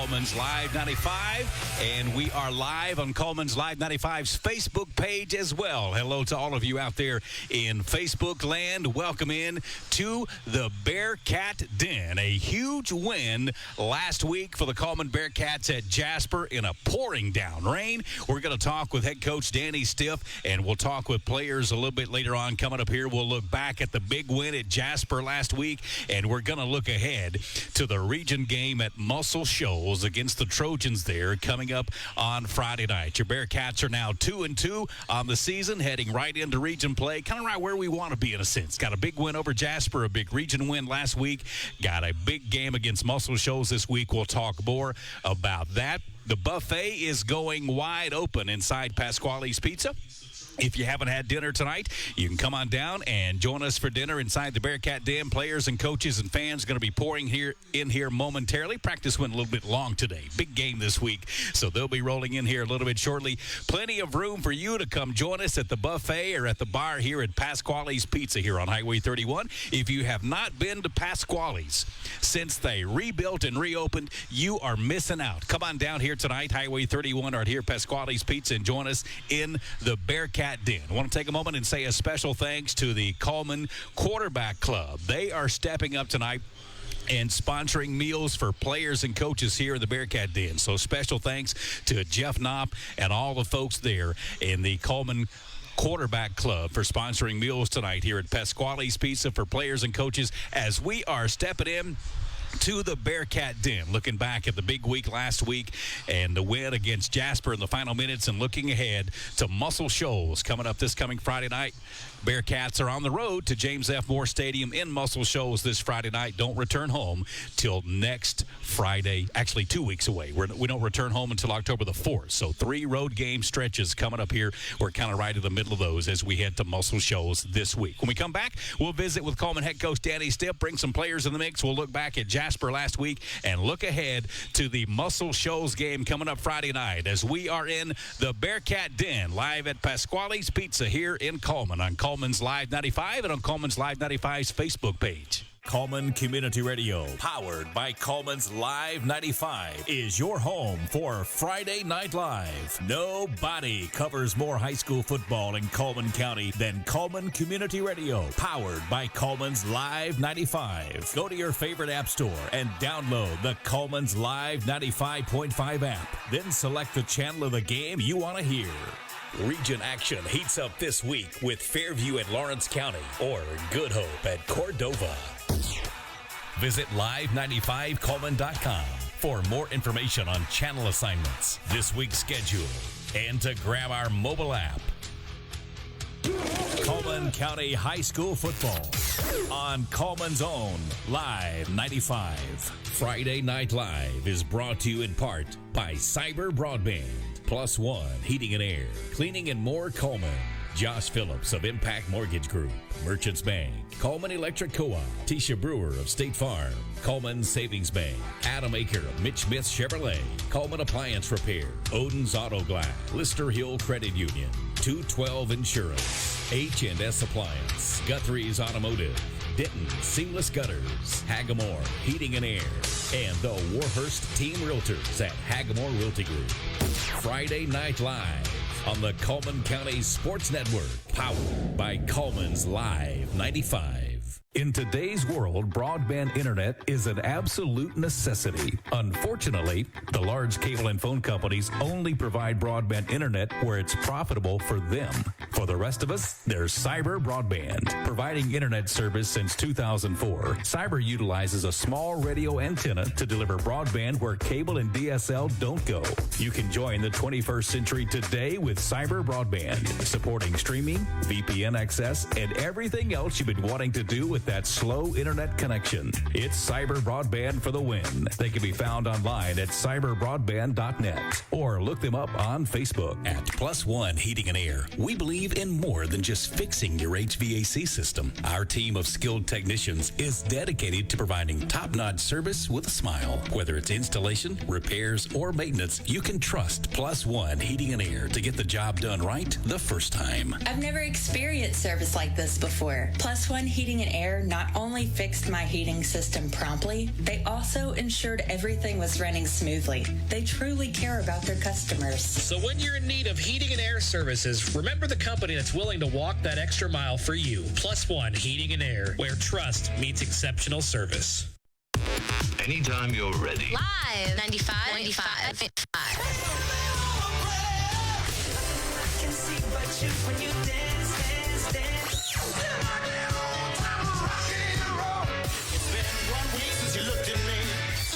Cullman's Live 95, and we are live on Cullman's Live 95's Facebook page as well. Hello to all of you out there in Facebook land. Welcome in to the Bearcat Den. A huge win last week for the Cullman Bearcats at Jasper in a pouring down rain. We're going to talk with head coach Danny Stiff, and we'll talk with players a little bit later on. Coming up here, we'll look back at the big win at Jasper last week, and we're going to look ahead to the region game at Muscle Shoals against the Trojans there coming up on Friday night. Your Bearcats are now 2-2 on the season, heading right into region play, kind of right where we want to be in a sense. Got a big win over Jasper, a big region win last week. Got a big game against Muscle Shoals this week. We'll talk more about that. The buffet is going wide open inside Pasquale's Pizza. If you haven't had dinner tonight, you can come on down and join us for dinner inside the Bearcat Den. Players and coaches and fans going to be pouring in here momentarily. Practice went a little bit long today. Big game this week, so they'll be rolling in here a little bit shortly. Plenty of room for you to come join us at the buffet or at the bar here at Pasquale's Pizza here on Highway 31. If you have not been to Pasquale's since they rebuilt and reopened, you are missing out. Come on down here tonight, Highway 31, or here at Pasquale's Pizza, and join us in the Bearcat Den. I want to take a moment and say a special thanks to the Cullman Quarterback Club. They are stepping up tonight and sponsoring meals for players and coaches here in the Bearcat Den. So special thanks to Jeff Knopp and all the folks there in the Cullman Quarterback Club for sponsoring meals tonight here at Pasquale's Pizza for players and coaches as we are stepping in to the Bearcat Den, looking back at the big week last week and the win against Jasper in the final minutes, and looking ahead to Muscle Shoals coming up this coming Friday night. Bearcats are on the road to James F. Moore Stadium in Muscle Shoals this Friday night. Don't return home till next Friday. Actually, 2 weeks away. We don't return home until October the 4th. So 3 road game stretches coming up here. We're kind of right in the middle of those as we head to Muscle Shoals this week. When we come back, we'll visit with Cullman head coach Danny Stiff, bring some players in the mix. We'll look back at Jasper last week and look ahead to the Muscle Shoals game coming up Friday night as we are in the Bearcat Den live at Pasquale's Pizza here in Cullman on Cullman's Live 95 and on Cullman's Live 95's Facebook page. Cullman Community Radio, powered by Cullman's Live 95, is your home for Friday Night Live. Nobody covers more high school football in Cullman County than Cullman Community Radio, powered by Cullman's Live 95. Go to your favorite app store and download the Cullman's Live 95.5 app. Then select the channel of the game you want to hear. Region action heats up this week with Fairview at Lawrence County or Good Hope at Cordova. Visit live95cullman.com for more information on channel assignments, this week's schedule, and to grab our mobile app. Cullman County High School football on Cullman's own Live 95. Friday Night Live is brought to you in part by Cyber Broadband, Plus One Heating and Air, Cleaning and More Cullman, Josh Phillips of Impact Mortgage Group, Merchants Bank, Cullman Electric Co-op, Tisha Brewer of State Farm, Cullman Savings Bank, Adam Aker of Mitch Smith Chevrolet, Cullman Appliance Repair, Odin's Auto Glass, Lister Hill Credit Union, 212 Insurance, H&S Appliance, Guthrie's Automotive, Denton Seamless Gutters, Hagamore Heating and Air, and the Warhurst Team Realtors at Hagamore Realty Group. Friday Night Live on the Cullman County Sports Network, powered by Cullman's Live 95. In today's world, broadband internet is an absolute necessity. Unfortunately, the large cable and phone companies only provide broadband internet where it's profitable for them. For the rest of us, there's Cyber Broadband. Providing internet service since 2004, Cyber utilizes a small radio antenna to deliver broadband where cable and DSL don't go. You can join the 21st century today with Cyber Broadband, supporting streaming, VPN access, and everything else you've been wanting to do with that slow internet connection. It's Cyber Broadband for the win. They can be found online at cyberbroadband.net or look them up on Facebook. At Plus One Heating and Air, we believe in more than just fixing your HVAC system. Our team of skilled technicians is dedicated to providing top-notch service with a smile. Whether it's installation, repairs, or maintenance, you can trust Plus One Heating and Air to get the job done right the first time. I've never experienced service like this before. Plus One Heating and Air Air not only fixed my heating system promptly, they also ensured everything was running smoothly. They truly care about their customers. So when you're in need of heating and air services, remember the company that's willing to walk that extra mile for you. Plus One Heating and Air, where trust meets exceptional service. Anytime you're ready. Live 95.5.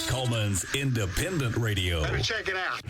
Cullman's Independent Radio. Better check it out.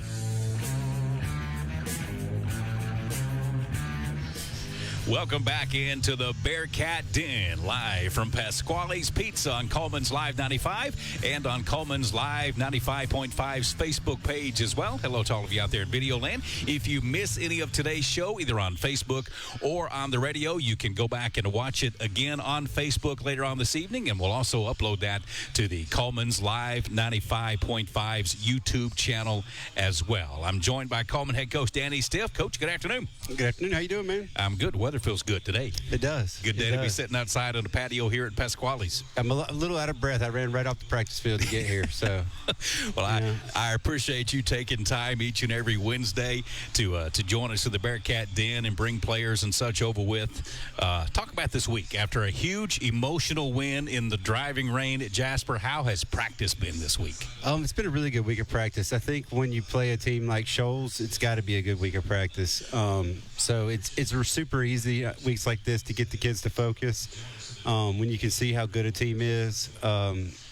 Welcome back into the Bearcat Den, live from Pasquale's Pizza on Cullman's Live 95 and on Cullman's Live 95.5's Facebook page as well. Hello to all of you out there in Video Land. If you miss any of today's show, either on Facebook or on the radio, you can go back and watch it again on Facebook later on this evening, and we'll also upload that to the Cullman's Live 95.5's YouTube channel as well. I'm joined by Cullman head coach Danny Stiff. Coach, good afternoon. Good afternoon. How you doing, man? I'm good. Weather feels good today. It does. Good day to be sitting outside on the patio here at Pasquale's. I'm a little out of breath. I ran right off the practice field to get here. So, well, yeah. I appreciate you taking time each and every Wednesday to join us at the Bearcat Den and bring players and such over with. Talk about this week. After a huge emotional win in the driving rain at Jasper, how has practice been this week? It's been a really good week of practice. I think when you play a team like Shoals, it's got to be a good week of practice. So it's super easy weeks like this to get the kids to focus. When you can see how good a team is,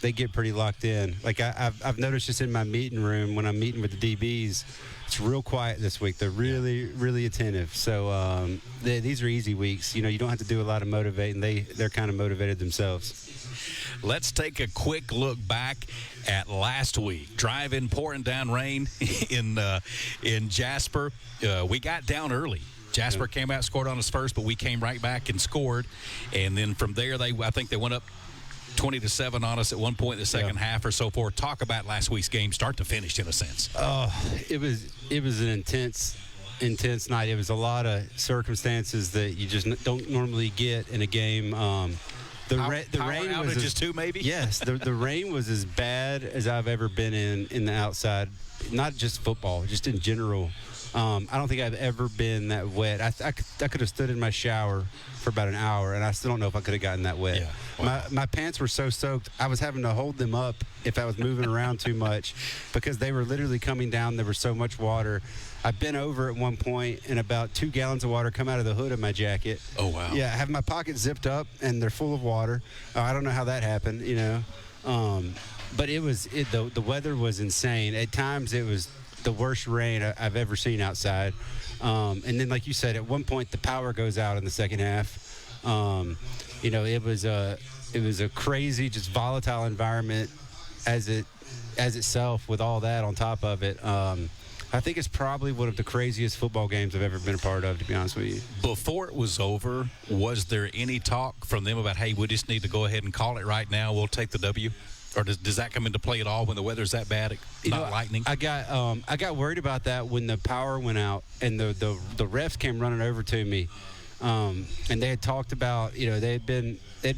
they get pretty locked in. Like I've noticed just in my meeting room when I'm meeting with the DBs, it's real quiet this week. They're really, really attentive. So these are easy weeks. You know, you don't have to do a lot of motivating. They're kind of motivated themselves. Let's take a quick look back at last week. Driving, pouring down rain in Jasper. We got down early. Jasper came out, scored on us first, but we came right back and scored. And then from there, I think they went up 20-7 on us at one point in the second half or so forth. Talk about last week's game, start to finish, in a sense. It was an intense night. It was a lot of circumstances that you just don't normally get in a game. The rain was just two, maybe. Yes, the rain was as bad as I've ever been in the outside. Not just football, just in general. I don't think I've ever been that wet. I could have stood in my shower for about an hour, and I still don't know if I could have gotten that wet. Yeah. Wow. My pants were so soaked, I was having to hold them up if I was moving around too much because they were literally coming down. There was so much water. I bent over at one point, and about 2 gallons of water come out of the hood of my jacket. Oh, wow. Yeah, I have my pockets zipped up, and they're full of water. I don't know how that happened, you know. But the weather was insane. At times, it was the worst rain I've ever seen outside. And then, like you said, at one point the power goes out in the second half. You know, it was a crazy, just volatile environment as itself with all that on top of it. I think it's probably one of the craziest football games I've ever been a part of, to be honest with you. Before it was over, was there any talk from them about, hey, we just need to go ahead and call it right now, we'll take the W? Or does that come into play at all when the weather's that bad, lightning? I got worried about that when the power went out and the refs came running over to me, and they had talked about, you know, they'd been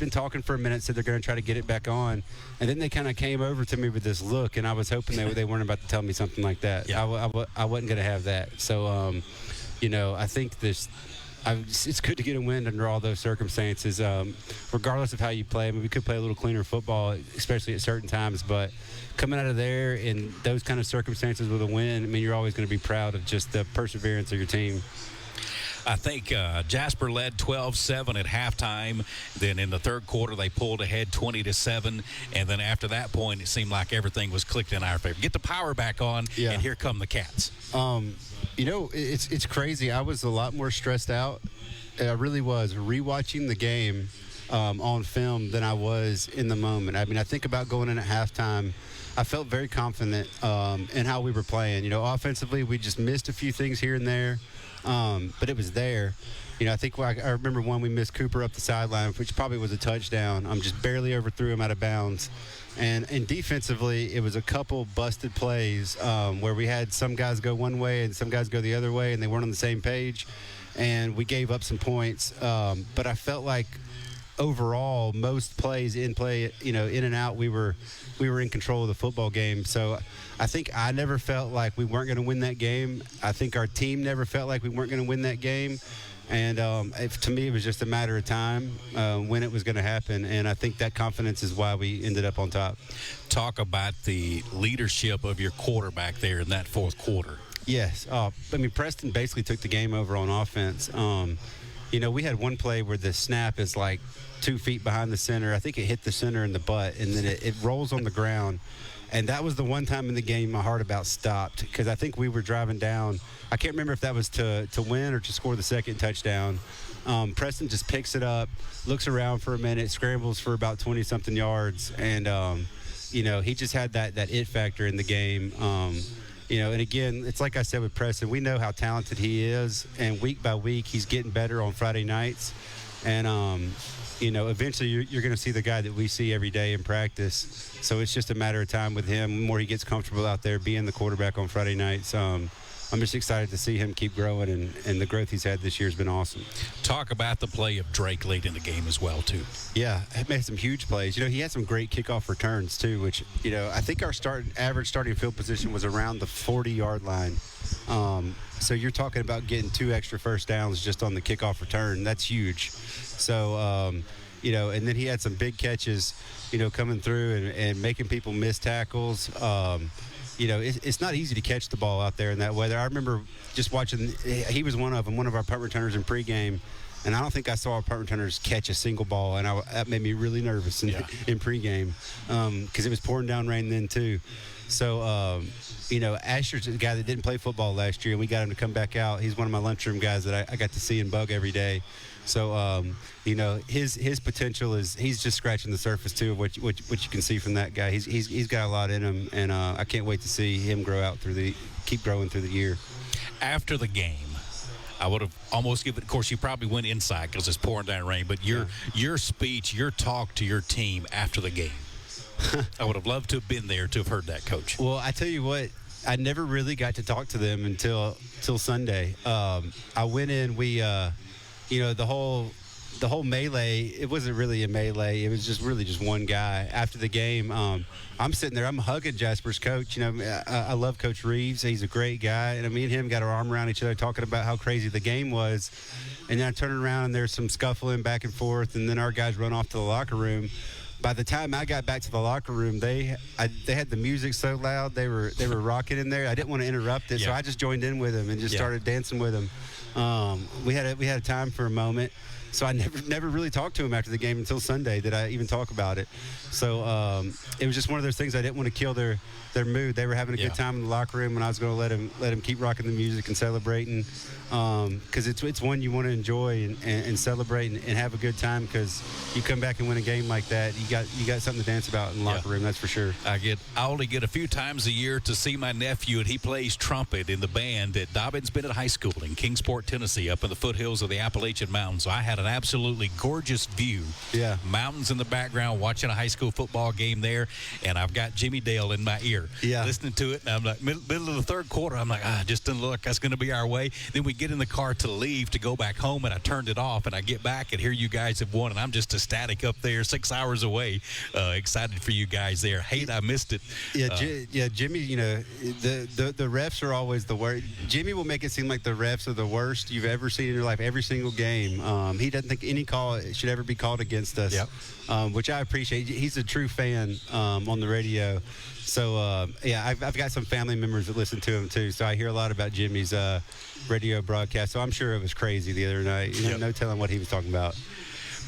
talking for a minute, said they're going to try to get it back on, and then they kind of came over to me with this look, and I was hoping they weren't about to tell me something like that. Yeah. I wasn't going to have that. So, you know, I think it's good to get a win under all those circumstances, regardless of how you play. I mean, we could play a little cleaner football, especially at certain times, but coming out of there in those kind of circumstances with a win, I mean, you're always going to be proud of just the perseverance of your team. I think Jasper led 12-7 at halftime. Then in the third quarter, they pulled ahead 20-7. And then after that point, it seemed like everything was clicked in our favor. Get the power back on, and here come the Cats. You know, it's crazy. I was a lot more stressed out. I really was rewatching the game on film than I was in the moment. I mean, I think about going in at halftime. I felt very confident in how we were playing. You know, offensively, we just missed a few things here and there. But it was there. You know, I think I remember one we missed Cooper up the sideline, which probably was a touchdown. Just barely overthrew him out of bounds. And defensively, it was a couple busted plays where we had some guys go one way and some guys go the other way, and they weren't on the same page. And we gave up some points. But I felt like overall, most plays in play, in and out, we were in control of the football game. So I think I never felt like we weren't going to win that game. I think our team never felt like we weren't going to win that game. And to me, it was just a matter of time when it was going to happen. And I think that confidence is why we ended up on top. Talk about the leadership of your quarterback there in that fourth quarter. Yes. Preston basically took the game over on offense. We had one play where the snap is like 2 feet behind the center. I think it hit the center in the butt, and then it rolls on the ground. And that was the one time in the game my heart about stopped, because I think we were driving down. I can't remember if that was to win or to score the second touchdown. Preston just picks it up, looks around for a minute, scrambles for about 20-something yards, and, he just had that it factor in the game. And again, it's like I said with Preston, we know how talented he is, and week by week he's getting better on Friday nights. And, eventually you're going to see the guy that we see every day in practice. So it's just a matter of time with him. The more he gets comfortable out there being the quarterback on Friday nights, I'm just excited to see him keep growing, and the growth he's had this year has been awesome. Talk about the play of Drake late in the game as well, too. Yeah, he made some huge plays. He had some great kickoff returns, too, which, I think our average starting field position was around the 40-yard line. So you're talking about getting 2 extra first downs just on the kickoff return. That's huge. So, and then he had some big catches, coming through and making people miss tackles. It's not easy to catch the ball out there in that weather. I remember just watching, he was one of them, one of our punt returners in pregame, and I don't think I saw our punt returners catch a single ball, and that made me really nervous in pregame because it was pouring down rain then too. So, Asher's a guy that didn't play football last year, and we got him to come back out. He's one of my lunchroom guys that I got to see and bug every day. So, his potential is he's just scratching the surface, too, of what you can see from that guy. He's got a lot in him, and I can't wait to see him keep growing through the year. After the game, I would have almost given, of course, you probably went inside because it's pouring down rain, but your speech, your talk to your team after the game, I would have loved to have been there to have heard that, Coach. Well, I tell you what, I never really got to talk to them until Sunday. I went in, the whole melee, it wasn't really a melee. It was just one guy. After the game, I'm sitting there, I'm hugging Jasper's coach. I love Coach Reeves. He's a great guy. And me and him got our arm around each other talking about how crazy the game was. And then I turn around and there's some scuffling back and forth. And then our guys run off to the locker room. By the time I got back to the locker room, they had the music so loud, they were rocking in there. I didn't want to interrupt it, so I just joined in with them and just started dancing with them. We had a time for a moment, so I never really talked to him after the game until Sunday did I even talk about it. So it was just one of those things. I didn't want to kill their mood. They were having a good time in the locker room, and I was going to let them keep rocking the music and celebrating, because it's one you want to enjoy and celebrate and have a good time, because you come back and win a game like that, you got something to dance about in the locker room, that's for sure. I only get a few times a year to see my nephew, and he plays trumpet in the band at Dobbins Bennett High School in Kingsport, Tennessee, up in the foothills of the Appalachian Mountains. So I had an absolutely gorgeous view. Yeah. Mountains in the background, watching a high school football game there, and I've got Jimmy Dale in my ear. Yeah. Listening to it, and I'm like, middle of the third quarter, I'm like, just didn't look like that's going to be our way. Then we get in the car to leave to go back home, and I turned it off, and I get back, and here you guys have won, and I'm just ecstatic up there 6 hours away, excited for you guys there. Hate I missed it. Jimmy, the refs are always the worst. Jimmy will make it seem like the refs are the worst you've ever seen in your life every single game. He doesn't think any call should ever be called against us, which I appreciate. He's a true fan on the radio. So, I've got some family members that listen to him, too. So I hear a lot about Jimmy's radio broadcast. So I'm sure it was crazy the other night. No telling what he was talking about.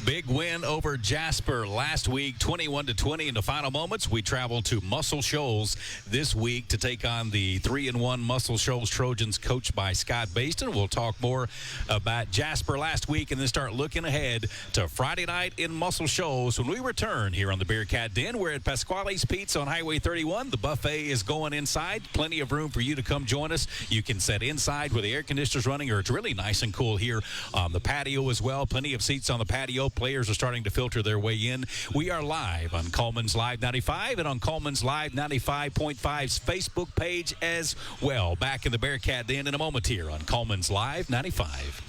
Big win over Jasper last week, 21-20 in the final moments. We traveled to Muscle Shoals this week to take on the 3-1 Muscle Shoals Trojans, coached by Scott Baston. We'll talk more about Jasper last week and then start looking ahead to Friday night in Muscle Shoals when we return here on the Bearcat Den. We're at Pasquale's Pizza on Highway 31. The buffet is going inside. Plenty of room for you to come join us. You can sit inside where the air conditioner's running, or it's really nice and cool here on the patio as well. Plenty of seats on the patio. Players are starting to filter their way in. We are live on Cullman's Live 95 and on Cullman's Live 95.5's Facebook page as well. Back in the Bearcat Den in a moment here on Cullman's Live 95.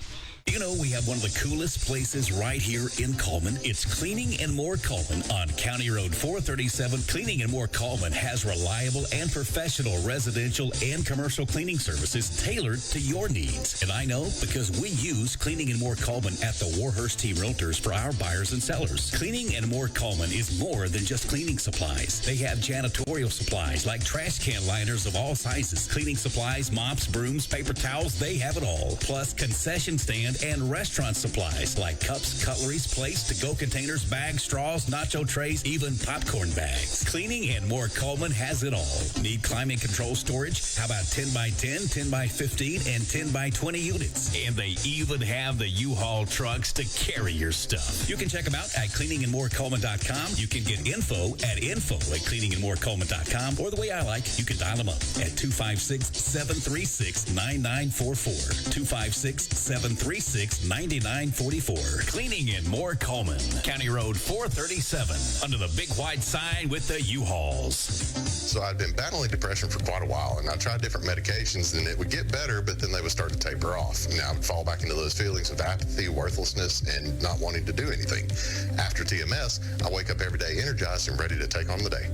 you know we have one of the coolest places right here in Cullman? It's Cleaning and More Cullman on County Road 437. Cleaning and More Cullman has reliable and professional residential and commercial cleaning services tailored to your needs. And I know because we use Cleaning and More Cullman at the Warhurst Team Realtors for our buyers and sellers. Cleaning and More Cullman is more than just cleaning supplies. They have janitorial supplies like trash can liners of all sizes, cleaning supplies, mops, brooms, paper towels, they have it all. Plus concession stand and restaurant supplies like cups, cutleries, plates, to-go containers, bags, straws, nacho trays, even popcorn bags. Cleaning and More Cullman has it all. Need climate control storage? How about 10 by 10, 10 by 15, and 10 by 20 units? And they even have the U-Haul trucks to carry your stuff. You can check them out at cleaningandmorecullman.com. You can get info at cleaningandmorecullman.com, or the way I like, you can dial them up at 256-736-9944. 256-736-9944. Cleaning and More Cullman, County Road 437, under the big white sign with the U-Hauls. So I'd been battling depression for quite a while, and I tried different medications, and it would get better, but then they would start to taper off. And I would fall back into those feelings of apathy, worthlessness, and not wanting to do anything. After TMS, I wake up every day energized and ready to take on the day.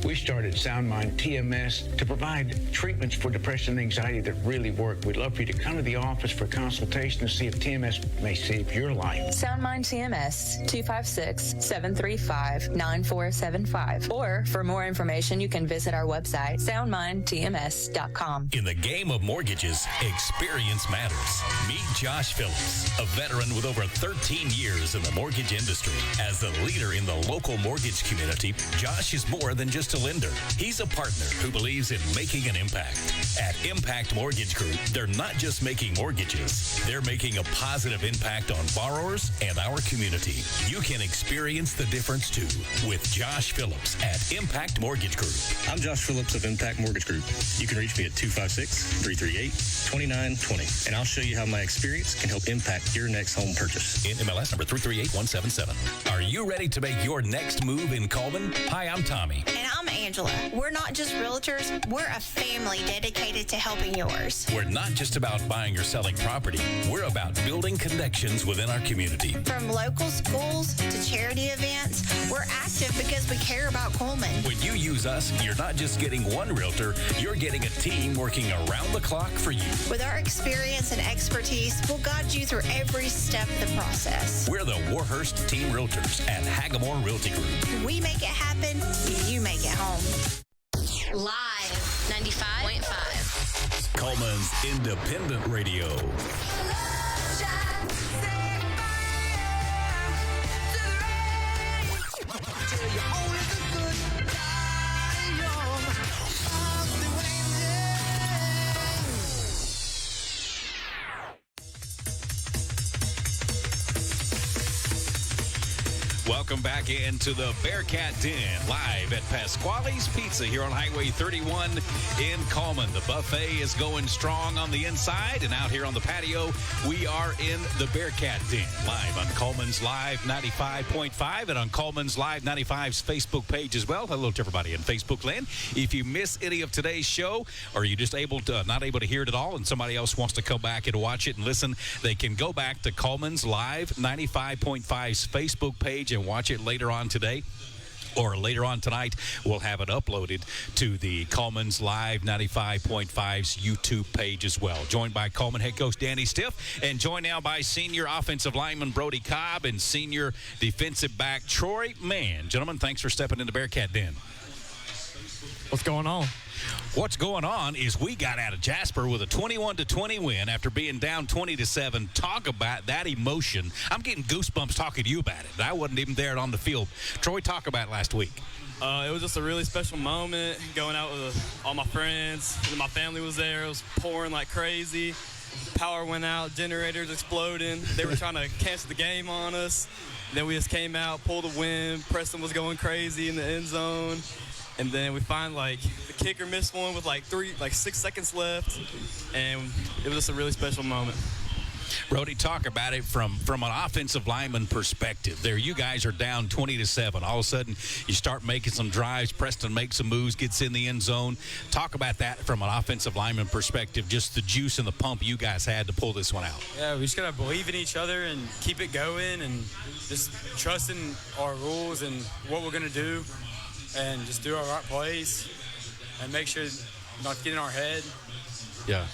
We started SoundMind TMS to provide treatments for depression and anxiety that really work. We'd love for you to come to the office for a consultation to see if TMS may save your life. SoundMind TMS, 256-735-9475. Or for more information, you can visit our website, soundmindtms.com. In the game of mortgages, experience matters. Meet Josh Phillips, a veteran with over 13 years in the mortgage industry. As the leader in the local mortgage community, Josh is more than just a lender. He's a partner who believes in making an impact. At Impact Mortgage Group, they're not just making mortgages, they're making a positive impact on borrowers and our community. You can experience the difference too with Josh Phillips at Impact Mortgage Group. I'm Josh Phillips of Impact Mortgage Group. You can reach me at 256-338-2920, and I'll show you how my experience can help impact your next home purchase. In MLS number 338177. Are you ready to make your next move in Cullman? Hi, I'm Tommy. And I'm Angela. We're not just realtors, we're a family dedicated to helping yours. We're not just about buying or selling property. We're about building connections within our community. From local schools to charity events, we're active because we care about Cullman. When you use us, you're not just getting one realtor, you're getting a team working around the clock for you. With our experience and expertise, we'll guide you through every step of the process. We're the Warhurst Team Realtors at Hagamore Realty Group. We make it happen, you make it home. Live 95.5. Cullman's Independent Radio. Welcome back into the Bearcat Den, live at Pasquale's Pizza here on Highway 31 in Cullman. The buffet is going strong on the inside, and out here on the patio, we are in the Bearcat Den, live on Cullman's Live 95.5 and on Cullman's Live 95's Facebook page as well. Hello to everybody in Facebook land. If you miss any of today's show, or you just not able to hear it at all, and somebody else wants to come back and watch it and listen, they can go back to Cullman's Live 95.5's Facebook page and watch it later on today. Or later on tonight, we'll have it uploaded to the Cullman's Live 95.5's YouTube page as well. Joined by Cullman head coach Danny Stiff, and joined now by senior offensive lineman Brody Cobb and senior defensive back Troy Mann. Gentlemen, thanks for stepping into Bearcat Den. What's going on? What's going on is we got out of Jasper with a 21-20 win after being down 20-7. Talk about that emotion. I'm getting goosebumps talking to you about it. I wasn't even there on the field. Troy, talk about it last week. It was just a really special moment, going out with all my friends. My family was there. It was pouring like crazy. Power went out, generators exploding. They were trying to cancel the game on us. Then we just came out, pulled a win. Preston was going crazy in the end zone. And then we find the kicker missed one with 6 seconds left, and it was just a really special moment. Brody, talk about it from an offensive lineman perspective. There, you guys are down 20-7. All of a sudden, you start making some drives. Preston makes some moves, gets in the end zone. Talk about that from an offensive lineman perspective, just the juice and the pump you guys had to pull this one out. Yeah, we just got to believe in each other and keep it going and just trust in our rules and what we're going to do and just do our right plays and make sure not to get in our head. Yeah.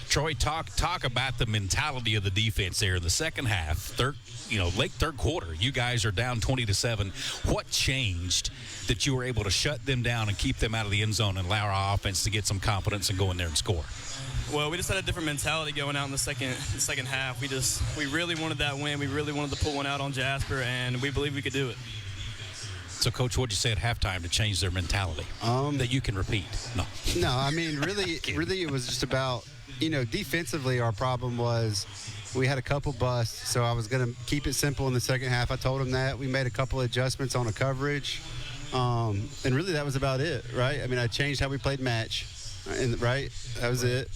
Troy, talk about the mentality of the defense there in the second half. Late third quarter, you guys are down 20-7. What changed that you were able to shut them down and keep them out of the end zone and allow our offense to get some confidence and go in there and score? Well, we just had a different mentality going out in the second half. We really wanted that win. We really wanted to pull one out on Jasper, and we believe we could do it. So, Coach, what'd you say at halftime to change their mentality that you can repeat? No, I mean, really, it was just about, defensively our problem was we had a couple busts, so I was going to keep it simple in the second half. I told them that. We made a couple of adjustments on a coverage, and really that was about it, right? I mean, I changed how we played match, right? That was it.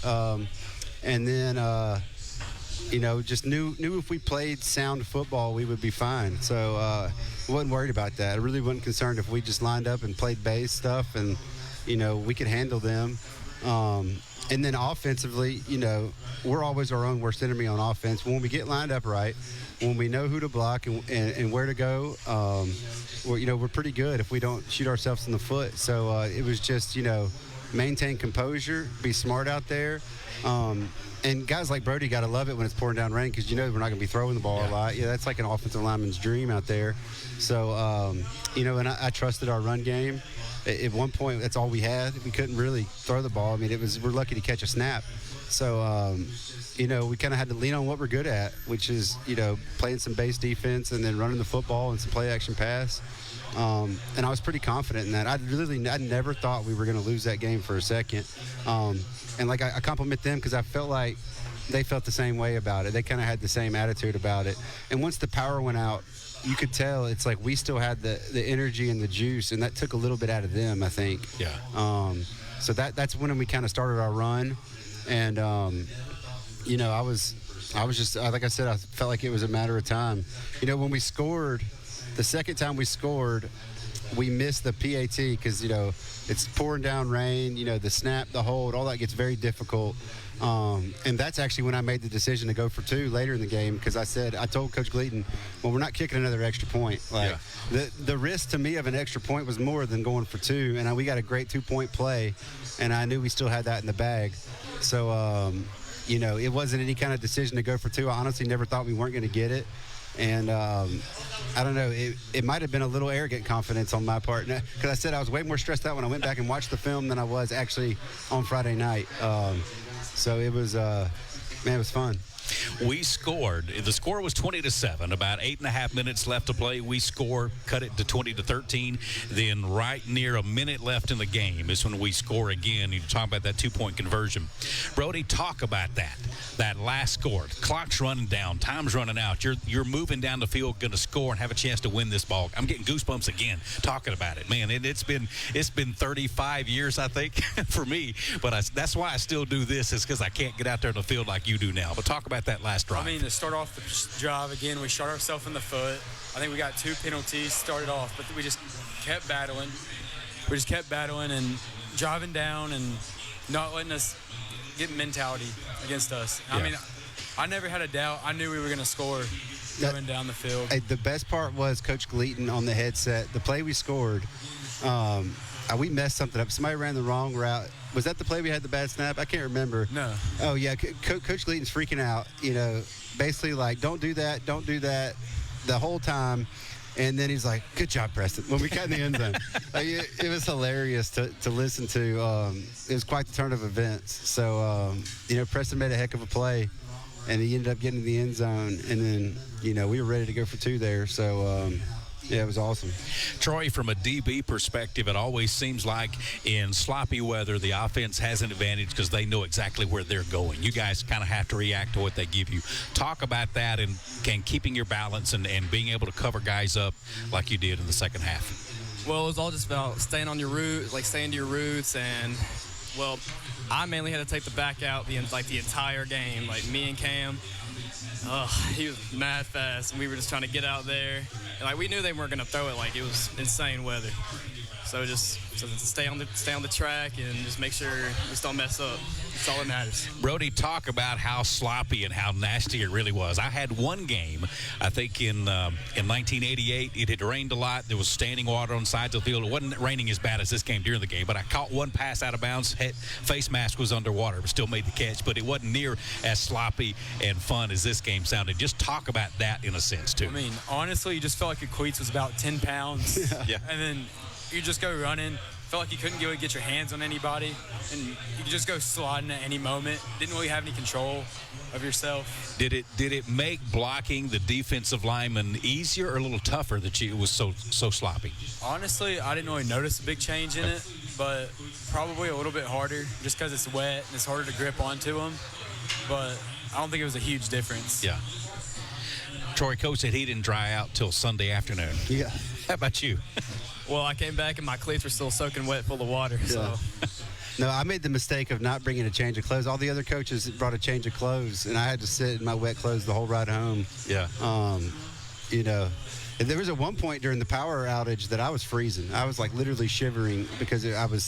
And then, just knew if we played sound football, we would be fine. So I wasn't worried about that. I really wasn't concerned if we just lined up and played base stuff and, we could handle them. And then offensively, we're always our own worst enemy on offense. When we get lined up right, when we know who to block and where to go, we're pretty good if we don't shoot ourselves in the foot. So it was just, maintain composure, be smart out there. And guys like Brody got to love it when it's pouring down rain because we're not going to be throwing the ball a lot. Yeah, that's like an offensive lineman's dream out there. So, and I trusted our run game. At one point, that's all we had. We couldn't really throw the ball. I mean, we're lucky to catch a snap. So, we kind of had to lean on what we're good at, which is, playing some base defense and then running the football and some play-action pass. And I was pretty confident in that. I never thought we were going to lose that game for a second. And, I compliment them because I felt like they felt the same way about it. They kind of had the same attitude about it. And once the power went out, you could tell it's like we still had the energy and the juice, and that took a little bit out of them, I think. Yeah. So that's when we kind of started our run. And, I was just, like I said, I felt like it was a matter of time. When we scored, the second time we scored, we missed the PAT because, it's pouring down rain, the snap, the hold, all that gets very difficult. And that's actually when I made the decision to go for two later in the game because I told Coach Gleaton, well, we're not kicking another extra point. The risk to me of an extra point was more than going for two, and we got a great 2-point play, and I knew we still had that in the bag. So, it wasn't any kind of decision to go for two. I honestly never thought we weren't going to get it. And I don't know, it might have been a little arrogant confidence on my part because I said I was way more stressed out when I went back and watched the film than I was actually on Friday night. So it was, it was fun. We scored. The score was 20-7. About 8.5 minutes left to play. We score, cut it to 20-13. Then right near a minute left in the game is when we score again. You talk about that 2-point conversion. Brody, talk about that last score. Clock's running down. Time's running out. You're moving down the field, going to score and have a chance to win this ball. I'm getting goosebumps again talking about it. Man, it's been 35 years, I think, for me. But that's why I still do this is because I can't get out there in the field like you do now. But talk about that last drive. I mean, to start off the drive, again, we shot ourselves in the foot. I think we got 2 penalties started off, but we just kept battling. We just kept battling and driving down and not letting us get mentality against us. Yeah. I mean, I never had a doubt. I knew we were going to score going down the field. The best part was Coach Gleaton on the headset. The play we scored, we messed something up. Somebody ran the wrong route. Was that the play we had the bad snap? I can't remember. No. Oh, yeah. Coach Gleaton's freaking out, basically like, don't do that the whole time. And then he's like, good job, Preston, when we got in the end zone. It was hilarious to listen to. It was quite the turn of events. So, Preston made a heck of a play, and he ended up getting in the end zone. And then, we were ready to go for 2 there. So, yeah, it was awesome. Troy, from a DB perspective, it always seems like in sloppy weather, the offense has an advantage because they know exactly where they're going. You guys kind of have to react to what they give you. Talk about that and keeping your balance and being able to cover guys up like you did in the second half. Well, it was all just about staying on your route, staying to your roots and, Well, I mainly had to take the back out the entire game. Like me and Cam, he was mad fast, and we were just trying to get out there. And, like, we knew they weren't going to throw it. Like, it was insane weather. So just stay on the track and just make sure we just don't mess up. That's all that matters. Brody, talk about how sloppy and how nasty it really was. I had one game, I think in 1988. It had rained a lot. There was standing water on sides of the field. It wasn't raining as bad as this game during the game, but I caught one pass out of bounds. Face mask was underwater, but still made the catch. But it wasn't near as sloppy and fun as this game sounded. Just talk about that in a sense, too. I mean, honestly, you just felt like your cleats was about 10 pounds. Yeah. And then you just go running. Felt like you couldn't go and get your hands on anybody, and you could just go sliding at any moment. Didn't really have any control of yourself. Did it make blocking the defensive lineman easier or a little tougher that it was so sloppy? Honestly, I didn't really notice a big change in it, but probably a little bit harder just because it's wet and it's harder to grip onto them. But I don't think it was a huge difference. Yeah. Troy, coach said he didn't dry out till Sunday afternoon. Yeah. How about you? Well, I came back and my cleats were still soaking wet full of water. Yeah. So. No, I made the mistake of not bringing a change of clothes. All the other coaches brought a change of clothes, and I had to sit in my wet clothes the whole ride home. Yeah. You know, and there was at one point during the power outage that I was freezing. I was like literally shivering because I was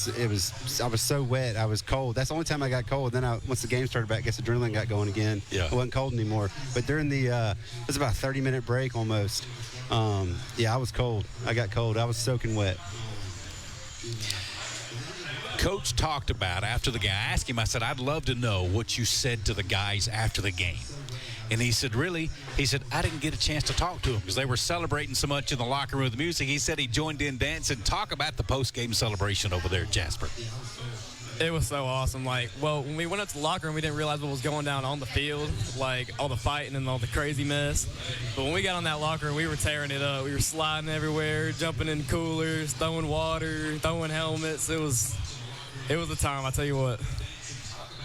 so wet. I was cold. That's the only time I got cold. Then once the game started back, I guess adrenaline got going again. Yeah. I wasn't cold anymore. But during it was about a 30-minute break almost. I was cold. I got cold. I was soaking wet. Coach talked about after the game. I asked him, I said, I'd love to know what you said to the guys after the game. And he said, really? He said, I didn't get a chance to talk to them because they were celebrating so much in the locker room with the music. He said he joined in dancing. Talk about the post-game celebration over there at Jasper. It was so awesome. Like, well, when we went up to the locker room, we didn't realize what was going down on the field, like all the fighting and all the crazy mess. But when we got on that locker room, we were tearing it up. We were sliding everywhere, jumping in coolers, throwing water, throwing helmets. It was a time, I tell you what.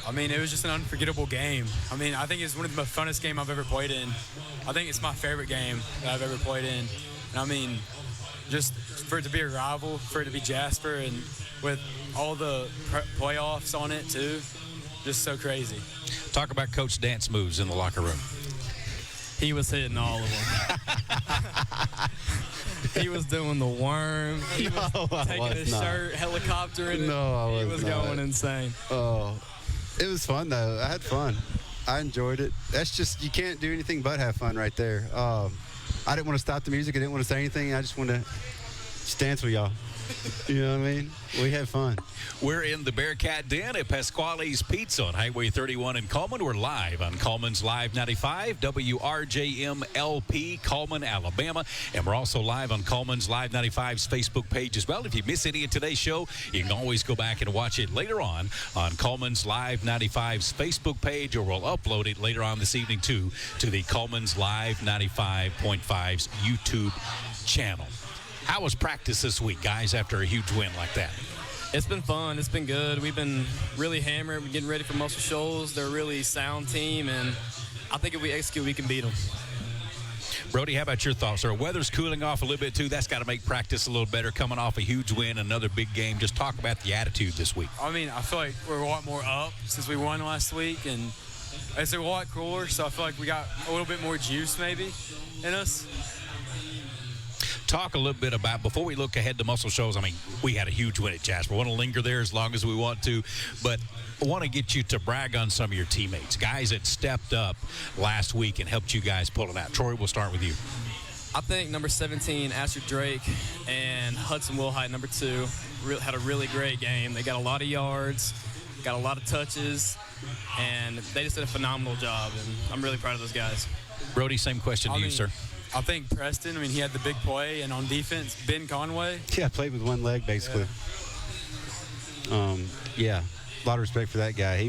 I mean, it was just an unforgettable game. I mean, I think it's one of the most funnest games I've ever played in. I think it's my favorite game that I've ever played in. And I mean, just for it to be a rival, for it to be Jasper, and with all the playoffs on it too, just so crazy. Talk about Coach dance moves in the locker room. He was hitting all of them. He was doing the worm. He was taking his shirt, helicoptering. No, he was going insane. Oh, it was fun though. I had fun. I enjoyed it. That's just, you can't do anything but have fun right there. I didn't want to stop the music. I didn't want to say anything. I just wanted to just dance with y'all. You know what I mean? We had fun. We're in the Bearcat Den at Pasquale's Pizza on Highway 31 in Cullman. We're live on Cullman's Live 95, WRJM LP, Cullman, Alabama. And we're also live on Cullman's Live 95's Facebook page as well. If you miss any of today's show, you can always go back and watch it later on Cullman's Live 95's Facebook page, or we'll upload it later on this evening, too, to the Cullman's Live 95.5's YouTube channel. How was practice this week, guys, after a huge win like that? It's been fun. It's been good. We've been really hammered. We're getting ready for Muscle Shoals. They're a really sound team, and I think if we execute, we can beat them. Brody, how about your thoughts? Our weather's cooling off a little bit, too. That's got to make practice a little better, coming off a huge win, another big game. Just talk about the attitude this week. I mean, I feel like we're a lot more up since we won last week, and it's a lot cooler, so I feel like we got a little bit more juice maybe in us. Talk a little bit about, before we look ahead to Muscle Shoals, I mean, we had a huge win at Jasper. I want to linger there as long as we want to, but I want to get you to brag on some of your teammates, guys that stepped up last week and helped you guys pull it out. Troy, we'll start with you. I think number 17, Asher Drake, and Hudson Wilhite, number 2, had a really great game. They got a lot of yards, got a lot of touches, and they just did a phenomenal job, and I'm really proud of those guys. Brody, same question to you, sir. I think Preston, he had the big play, and on defense, Ben Conway. Yeah, I played with one leg, basically. Yeah, a lot of respect for that guy.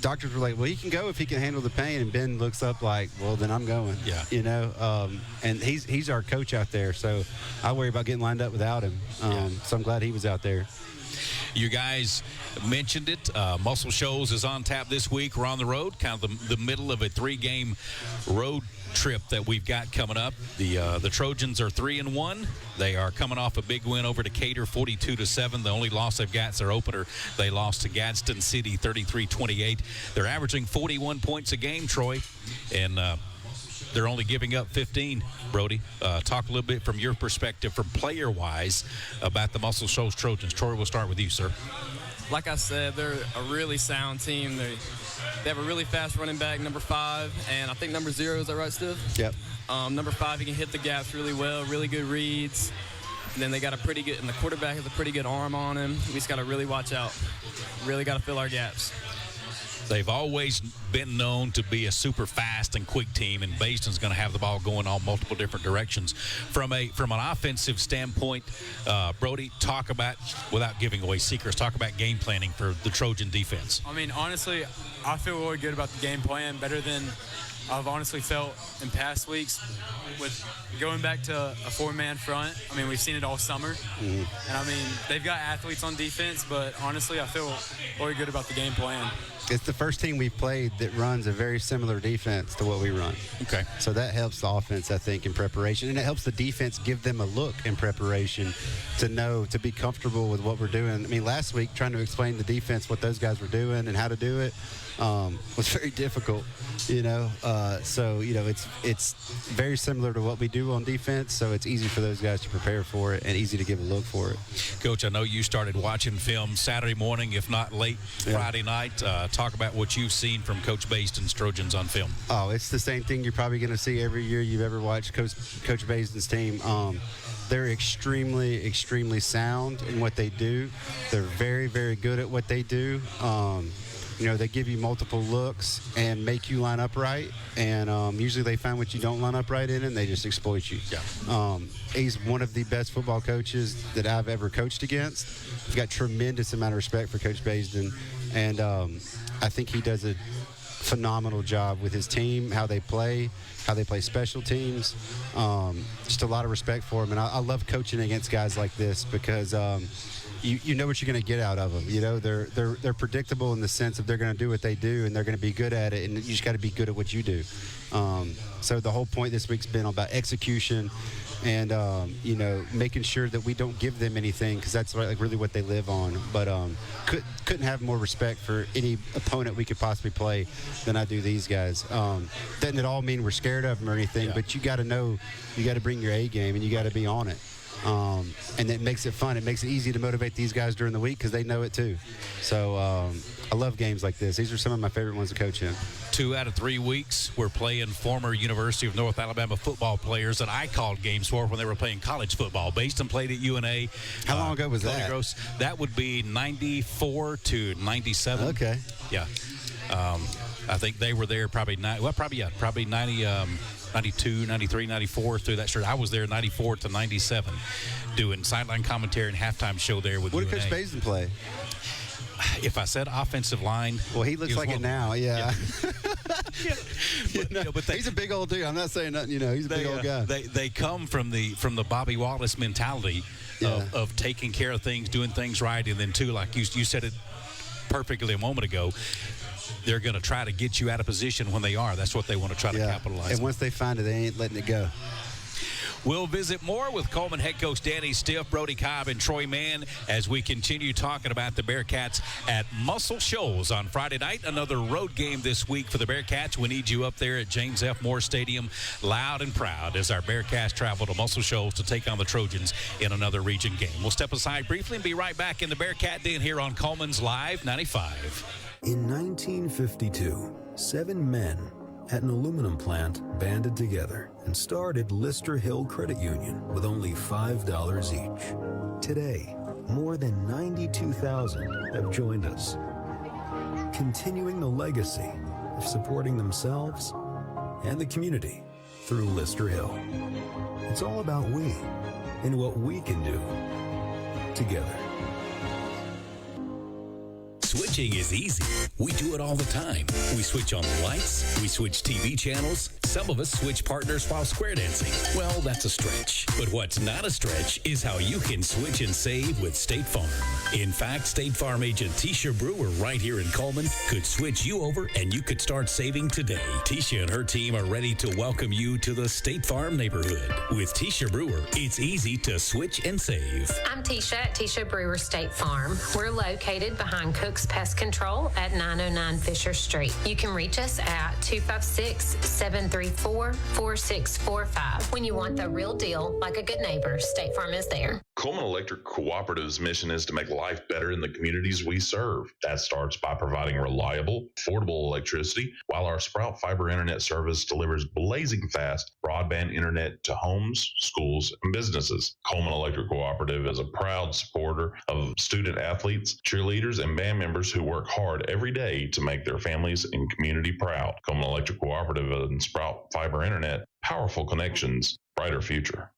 Doctors were like, well, he can go if he can handle the pain, and Ben looks up like, well, then I'm going. Yeah. You know, and he's our coach out there, so I worry about getting lined up without him. So I'm glad he was out there. You guys mentioned it. Muscle Shoals is on tap this week. We're on the road, kind of the middle of a 3-game road trip that we've got coming up. The Trojans are 3-1. They are coming off a big win over Decatur, 42-7. The only loss they've got is their opener. They lost to Gadsden City, 33-28. They're averaging 41 points a game, Troy, and they're only giving up 15. Brody, talk a little bit from your perspective, from player-wise, about the Muscle Shoals Trojans. Troy, we'll start with you, sir. Like I said, they're a really sound team. They have a really fast running back, number 5, and I think number 0, is that right, Steve? Yep. Number 5, he can hit the gaps really well, really good reads. And then they got a pretty good, and the quarterback has a pretty good arm on him. We just got to really watch out. Really got to fill our gaps. They've always been known to be a super fast and quick team, and Baston's going to have the ball going all multiple different directions. From an offensive standpoint, Brody, talk about, without giving away secrets, talk about game planning for the Trojan defense. I mean, honestly, I feel really good about the game plan, better than I've honestly felt in past weeks with going back to a 4-man front. I mean, we've seen it all summer. And, I mean, they've got athletes on defense, but honestly, I feel really good about the game plan. It's the first team we've played that runs a very similar defense to what we run. Okay. So that helps the offense, I think, in preparation. And it helps the defense give them a look in preparation to know, to be comfortable with what we're doing. I mean, last week, trying to explain the defense, what those guys were doing and how to do it, was very difficult, you know. So, you know, it's very similar to what we do on defense, so it's easy for those guys to prepare for it and easy to give a look for it. Coach, I know you started watching film Saturday morning, if not late Friday night. Talk about what you've seen from Coach Baston's Trojans on film. Oh, it's the same thing you're probably going to see every year you've ever watched Coach Baston's team. They're extremely, extremely sound in what they do. They're very, very good at what they do. You know, they give you multiple looks and make you line up right. And usually they find what you don't line up right in and they just exploit you. Yeah. He's one of the best football coaches that I've ever coached against. I've got tremendous amount of respect for Coach Baston. And I think he does a phenomenal job with his team, how they play special teams. Just a lot of respect for him. And I love coaching against guys like this because you know what you're going to get out of them. You know, they're predictable in the sense of they're going to do what they do and they're going to be good at it, and you just got to be good at what you do. So the whole point this week's been about execution and, you know, making sure that we don't give them anything because that's like really what they live on. But couldn't have more respect for any opponent we could possibly play than I do these guys. Doesn't at all mean we're scared of them or anything, but you got to know, you got to bring your A game and you got to be on it. And it makes it fun. It makes it easy to motivate these guys during the week because they know it too. So I love games like this. These are some of my favorite ones to coach in. 2 out of 3 weeks, we're playing former University of North Alabama football players that I called games for when they were playing college football. Baston played at UNA. How long ago was that? Gross. That would be 94 to 97. Okay. Yeah. I think they were there probably 90. 92, 93, 94 through that stretch. I was there 94 to 97 doing sideline commentary and halftime show there with What UNA. did Coach Baston play? If I said offensive line. Well, he looks like it now, yeah. But he's a big old dude. I'm not saying nothing, you know. He's a big old guy. They come from the Bobby Wallace mentality of taking care of things, doing things right, and then, too, like you said it perfectly a moment ago, they're going to try to get you out of position when they are. That's what they want to try to capitalize on. And once they find it, they ain't letting it go. We'll visit more with Cullman head coach Danny Stiff, Brody Cobb, and Troy Mann as we continue talking about the Bearcats at Muscle Shoals on Friday night. Another road game this week for the Bearcats. We need you up there at James F. Moore Stadium, loud and proud, as our Bearcats travel to Muscle Shoals to take on the Trojans in another region game. We'll step aside briefly and be right back in the Bearcat Den here on Cullman's Live 95. In 1952, 7 men at an aluminum plant banded together and started Lister Hill Credit Union with only $5 each. Today, more than 92,000 have joined us, continuing the legacy of supporting themselves and the community through Lister Hill. It's all about we and what we can do together. Switch Switching is easy. We do it all the time. We switch on the lights. We switch TV channels. Some of us switch partners while square dancing. Well, that's a stretch. But what's not a stretch is how you can switch and save with State Farm. In fact, State Farm agent Tisha Brewer right here in Cullman could switch you over and you could start saving today. Tisha and her team are ready to welcome you to the State Farm neighborhood. With Tisha Brewer, it's easy to switch and save. I'm Tisha at Tisha Brewer State Farm. We're located behind Cook's Pest Control at 909 Fisher Street. You can reach us at 256-734-4645. When you want the real deal, like a good neighbor, State Farm is there. Cullman Electric Cooperative's mission is to make life better in the communities we serve. That starts by providing reliable, affordable electricity, while our Sprout Fiber Internet service delivers blazing fast broadband internet to homes, schools, and businesses. Cullman Electric Cooperative is a proud supporter of student athletes, cheerleaders, and band members who work hard every day to make their families and community proud. Cullman Electric Cooperative and Sprout Fiber Internet, powerful connections, brighter future.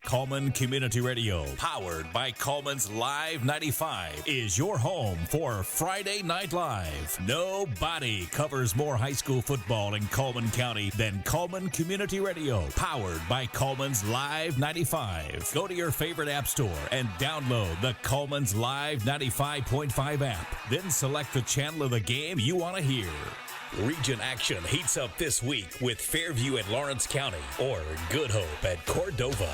Cullman Community Radio, powered by Cullman's Live 95, is your home for Friday Night Live. Nobody covers more high school football in Cullman County than Cullman Community Radio, powered by Cullman's Live 95. Go to your favorite app store and download the Cullman's Live 95.5 app. Then select the channel of the game you want to hear. Region action heats up this week with Fairview at Lawrence County or Good Hope at Cordova.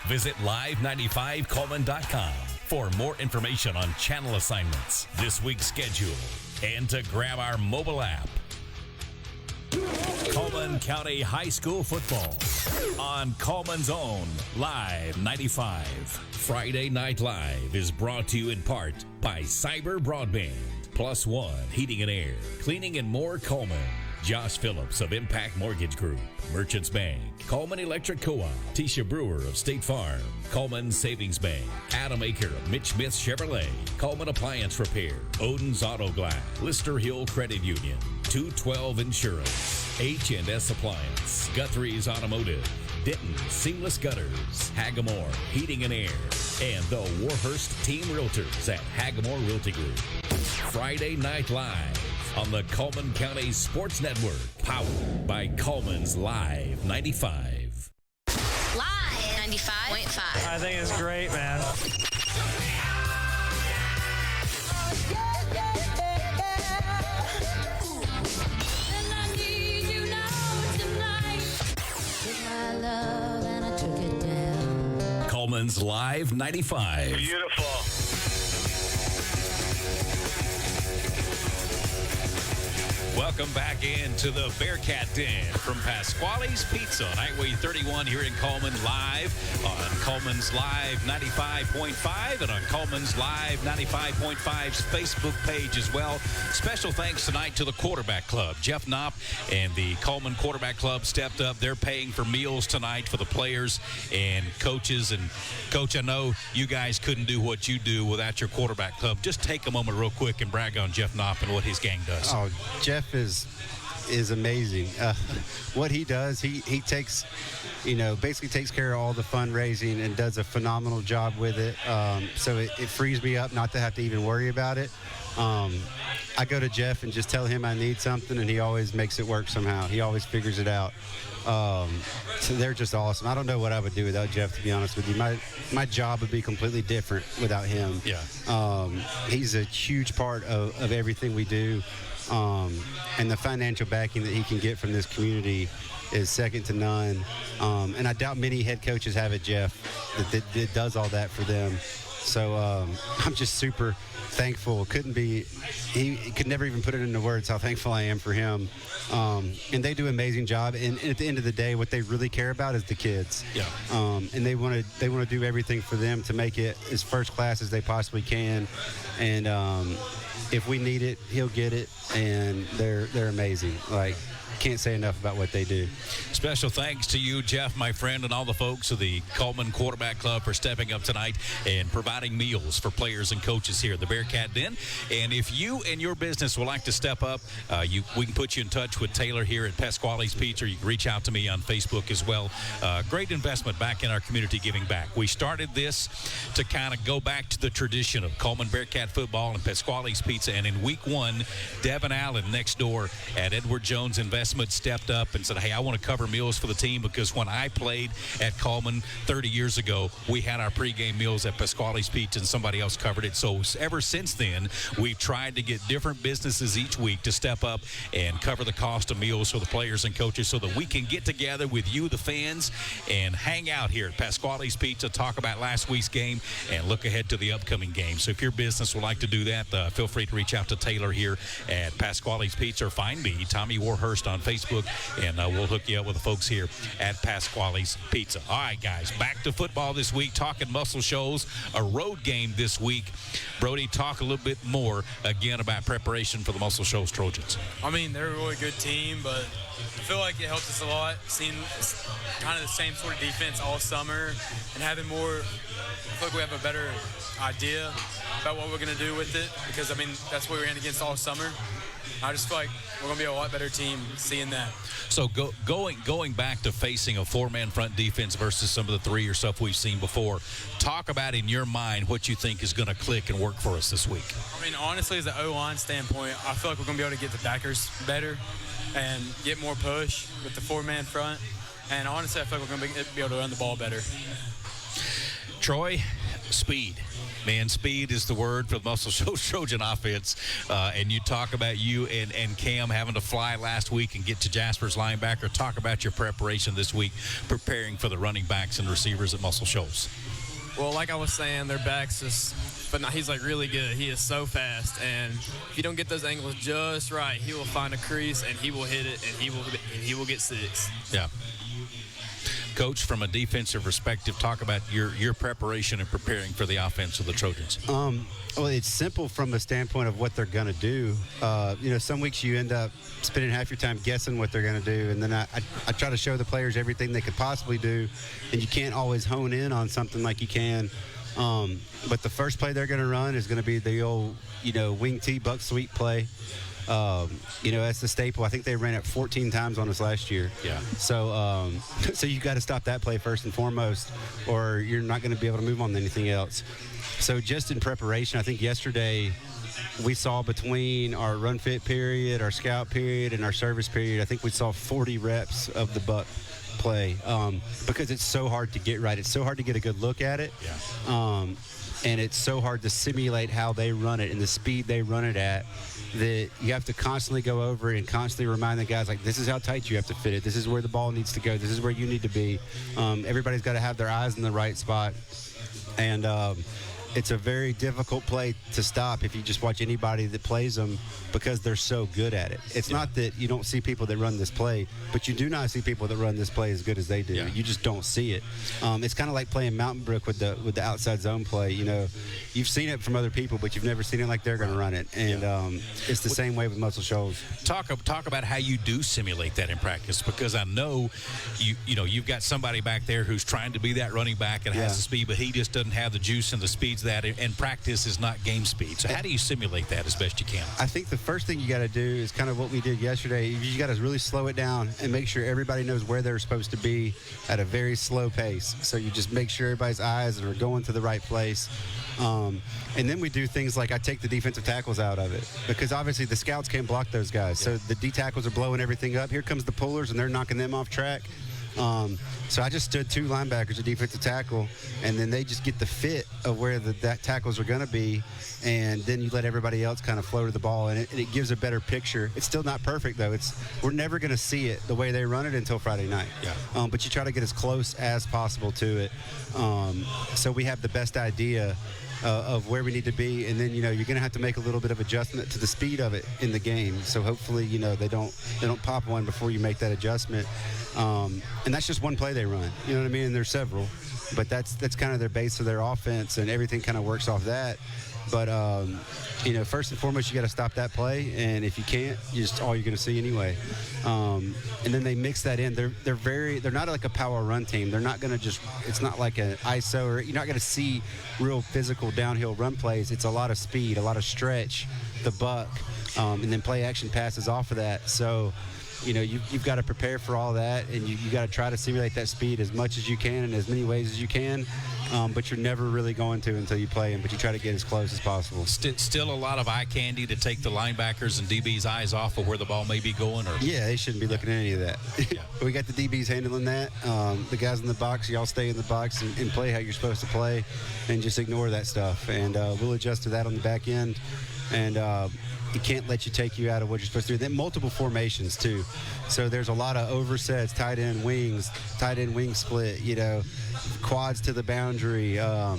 Visit live95cullman.com for more information on channel assignments, this week's schedule, and to grab our mobile app. Cullman County High School football on Cullman's own Live 95. Friday Night Live is brought to you in part by Cyber Broadband, Plus One Heating and Air, Cleaning and More Cullman, Josh Phillips of Impact Mortgage Group, Merchants Bank, Cullman Electric Co-op, Tisha Brewer of State Farm, Cullman Savings Bank, Adam Aker of Mitch Smith Chevrolet, Cullman Appliance Repair, Odin's Auto Glass, Lister Hill Credit Union, 212 Insurance, H&S Appliance, Guthrie's Automotive, Denton Seamless Gutters, Hagamore Heating and Air, and the Warhurst Team Realtors at Hagamore Realty Group. Friday Night Live on the Cullman County Sports Network, powered by Cullman's Live 95. Live 95.5. I think it's great, man. Cullman's Live 95. Beautiful. Welcome back into the Bearcat Den from Pasquale's Pizza on Highway 31 here in Cullman, live on Cullman's Live 95.5 and on Cullman's Live 95.5's Facebook page as well. Special thanks tonight to the Quarterback Club. Jeff Knopp and the Cullman Quarterback Club stepped up. They're paying for meals tonight for the players and coaches. And, Coach, I know you guys couldn't do what you do without your Quarterback Club. Just take a moment real quick and brag on Jeff Knopp and what his gang does. Oh, Jeff is amazing. What he does, he takes, basically takes care of all the fundraising and does a phenomenal job with it. So it frees me up not to have to even worry about it. I go to Jeff and just tell him I need something, and he always makes it work somehow. He always figures it out. So they're just awesome. I don't know what I would do without Jeff, to be honest with you. My job would be completely different without him. Yeah. He's a huge part of everything we do. And the financial backing that he can get from this community is second to none. And I doubt many head coaches have it, Jeff, that does all that for them. So I'm just super thankful. He could never even put it into words how thankful I am for him. And they do an amazing job. And at the end of the day, what they really care about is the kids. Yeah. And they want to do everything for them to make it as first class as they possibly can. And if we need it, he'll get it. And they're amazing. Like, can't say enough about what they do. Special thanks to you, Jeff, my friend, and all the folks of the Cullman Quarterback Club for stepping up tonight and providing meals for players and coaches here at the Bearcat Den. And if you and your business would like to step up, we can put you in touch with Taylor here at Pasquale's Pizza. You can reach out to me on Facebook as well. Great investment back in our community giving back. We started this to kind of go back to the tradition of Cullman Bearcat football and Pasquale's Pizza. And in week 1, Devin Allen next door at Edward Jones Investment stepped up and said, hey, I want to cover meals for the team, because when I played at Cullman 30 years ago, we had our pregame meals at Pasquale's Pizza and somebody else covered it. So ever since then, we've tried to get different businesses each week to step up and cover the cost of meals for the players and coaches so that we can get together with you, the fans, and hang out here at Pasquale's Pizza, talk about last week's game, and look ahead to the upcoming game. So if your business would like to do that, feel free to reach out to Taylor here at Pasquale's Pizza, or find me, Tommy Warhurst, on Facebook, and we'll hook you up with the folks here at Pasquale's Pizza. All right, guys, back to football this week, talking Muscle Shoals, a road game this week. Brody, talk a little bit more again about preparation for the Muscle Shoals Trojans. I mean, they're a really good team, but I feel like it helps us a lot seeing kind of the same sort of defense all summer and having more. I feel like we have a better idea about what we're going to do with it, because, I mean, that's what we ran against all summer. I just feel like we're going to be a lot better team seeing that. So going back to facing a four-man front defense versus some of the three or stuff we've seen before, talk about in your mind what you think is going to click and work for us this week. I mean, honestly, as an O-line standpoint, I feel like we're going to be able to get the backers better and get more push with the four-man front. And honestly, I feel like we're going to be able to run the ball better. Troy, speed. Man, speed is the word for the Muscle Shoals Trojan offense. And you talk about you and Cam having to fly last week and get to Jasper's linebacker. Talk about your preparation this week, preparing for the running backs and receivers at Muscle Shoals. Well, like I was saying, their backs but no, he's like really good. He is so fast, and if you don't get those angles just right, he will find a crease and he will hit it, and he will get six. Yeah. Coach, from a defensive perspective, talk about your preparation and preparing for the offense of the Trojans. Well, it's simple from a standpoint of what they're going to do. Some weeks you end up spending half your time guessing what they're going to do, and then I try to show the players everything they could possibly do, and you can't always hone in on something like you can. But the first play they're going to run is going to be the old, wing T buck sweep play. That's the staple. I think they ran it 14 times on us last year. Yeah. So you got to stop that play first and foremost, or you're not going to be able to move on to anything else. So just in preparation, I think yesterday we saw between our run fit period, our scout period, and our service period, I think we saw 40 reps of the buck play because it's so hard to get right. It's so hard to get a good look at it. Yeah. And it's so hard to simulate how they run it and the speed they run it at, that you have to constantly go over it and constantly remind the guys, like, this is how tight you have to fit it. This is where the ball needs to go. This is where you need to be. Everybody's got to have their eyes in the right spot. And it's a very difficult play to stop if you just watch anybody that plays them, because they're so good at it. It's not that you don't see people that run this play, but you do not see people that run this play as good as they do. Yeah. You just don't see it. It's kind of like playing Mountain Brook with the outside zone play. You've seen it from other people, but you've never seen it like they're going to run it. And it's the same way with Muscle Shoals. Talk about how you do simulate that in practice, because I know you've got somebody back there who's trying to be that running back and has the speed, but he just doesn't have the juice and the speeds that, and practice is not game speed. So how do you simulate that as best you can? I think the first thing you got to do is kind of what we did yesterday. You got to really slow it down and make sure everybody knows where they're supposed to be at a very slow pace. So you just make sure everybody's eyes are going to the right place. And then we do things like I take the defensive tackles out of it, because obviously the scouts can't block those guys. So the D tackles are blowing everything up. Here comes the pullers, and they're knocking them off track. So I just stood two linebackers, a defensive tackle, and then they just get the fit of where the tackles are going to be, and then you let everybody else kind of flow to the ball, and it gives a better picture. It's still not perfect, though. We're never going to see it the way they run it until Friday night. Yeah. But you try to get as close as possible to it. So we have the best idea of where we need to be. And then, you're going to have to make a little bit of adjustment to the speed of it in the game. So hopefully, they don't pop one before you make that adjustment. And that's just one play they run. You know what I mean? And there's several. But that's kind of their base of their offense, and everything kind of works off that. But, first and foremost, you got to stop that play. And if you can't, just all you're going to see anyway. And then they mix that in. They're not like a power run team. They're not going to it's not like an ISO, or you're not going to see real physical downhill run plays. It's a lot of speed, a lot of stretch, the buck, and then play action passes off of that. So, you've got to prepare for all that, and you got to try to simulate that speed as much as you can in as many ways as you can. But you're never really going to until you play them, but you try to get as close as possible. Still a lot of eye candy to take the linebackers and DB's eyes off of where the ball may be going? Or Yeah, they shouldn't be looking at any of that. Yeah. We got the DBs handling that. The guys in the box, y'all stay in the box and play how you're supposed to play, and just ignore that stuff. And we'll adjust to that on the back end. And it can't let you take you out of what you're supposed to do. Then multiple formations too. So there's a lot of oversets, tight end wing split, quads to the boundary, a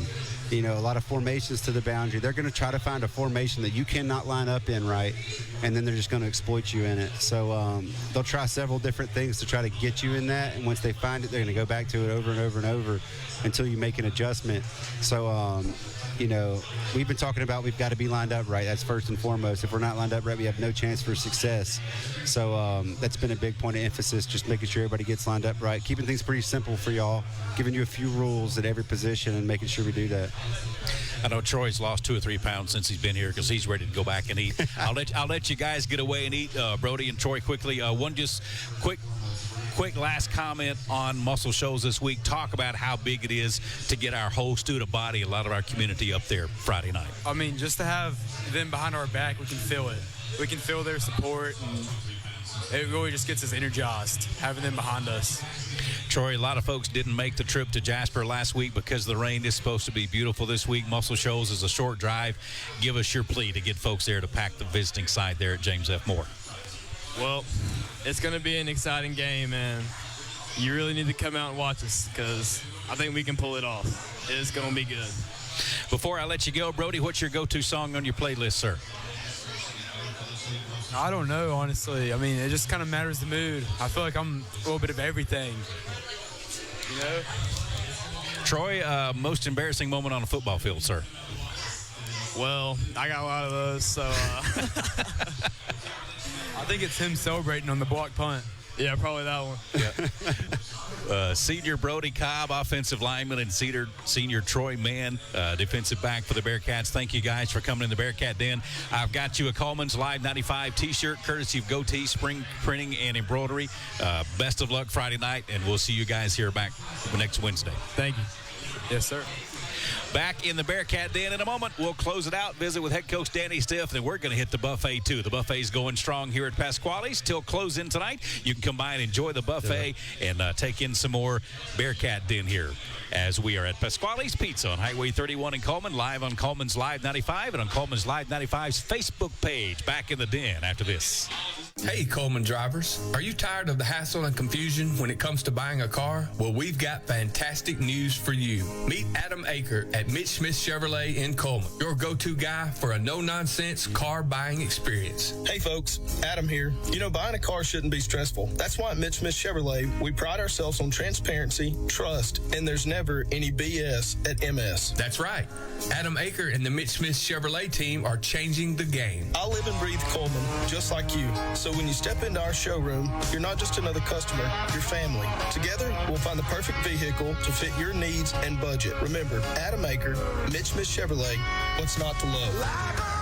lot of formations to the boundary. They're going to try to find a formation that you cannot line up in right, and then they're just going to exploit you in it. So they'll try several different things to try to get you in that, and once they find it, they're going to go back to it over and over and over until you make an adjustment. So we've been talking about we've got to be lined up right. That's first and foremost. If we're not lined up right, we have no chance for success. So that's been a big point of emphasis, just making sure everybody gets lined up right, keeping things pretty simple for y'all, giving you a few rules at every position and making sure we do that. I know Troy's lost 2 or 3 pounds since he's been here because he's ready to go back and eat. I'll let you guys get away and eat, Brody and Troy, quickly. One just quick last comment on Muscle Shoals this week. Talk about how big it is to get our whole student body, a lot of our community up there Friday night. I mean, just to have them behind our back, we can feel it. We can feel their support, and it really just gets us energized, having them behind us. Troy, a lot of folks didn't make the trip to Jasper last week because the rain is supposed to be beautiful this week. Muscle Shoals is a short drive. Give us your plea to get folks there to pack the visiting side there at James F. Moore. Well, it's going to be an exciting game, and you really need to come out and watch us because I think we can pull it off. It's going to be good. Before I let you go, Brody, what's your go-to song on your playlist, sir? I don't know, honestly. I mean, it just kind of matters the mood. I feel like I'm a little bit of everything, Troy, most embarrassing moment on a football field, sir? Well, I got a lot of those, so... I think it's him celebrating on the block punt. Yeah, probably that one. Yeah. Senior Brody Cobb, offensive lineman, and senior Troy Mann, defensive back for the Bearcats. Thank you guys for coming in the Bearcat Den. I've got you a Cullman's Live 95 t-shirt, courtesy of Goatee Spring Printing and Embroidery. Best of luck Friday night, and we'll see you guys here back next Wednesday. Thank you. Yes, sir. Back in the Bearcat Den in a moment. We'll close it out, visit with head coach Danny Stiff, and we're going to hit the buffet, too. The buffet's going strong here at Pasquale's till close-in tonight. You can come by and enjoy the buffet and take in some more Bearcat Den here as we are at Pasquale's Pizza on Highway 31 in Cullman, live on Cullman's Live 95 and on Cullman's Live 95's Facebook page. Back in the Den after this. Hey, Cullman drivers. Are you tired of the hassle and confusion when it comes to buying a car? Well, we've got fantastic news for you. Meet Adam Aker at Mitch Smith Chevrolet in Cullman, your go-to guy for a no-nonsense car buying experience. Hey, folks. Adam here. Buying a car shouldn't be stressful. That's why at Mitch Smith Chevrolet, we pride ourselves on transparency, trust, and there's never any BS at MS. That's right. Adam Aker and the Mitch Smith Chevrolet team are changing the game. I live and breathe Cullman, just like you. So when you step into our showroom, you're not just another customer, you're family. Together, we'll find the perfect vehicle to fit your needs and budget. Remember, Adam Aker, Mitch Smith Chevrolet, what's not to love?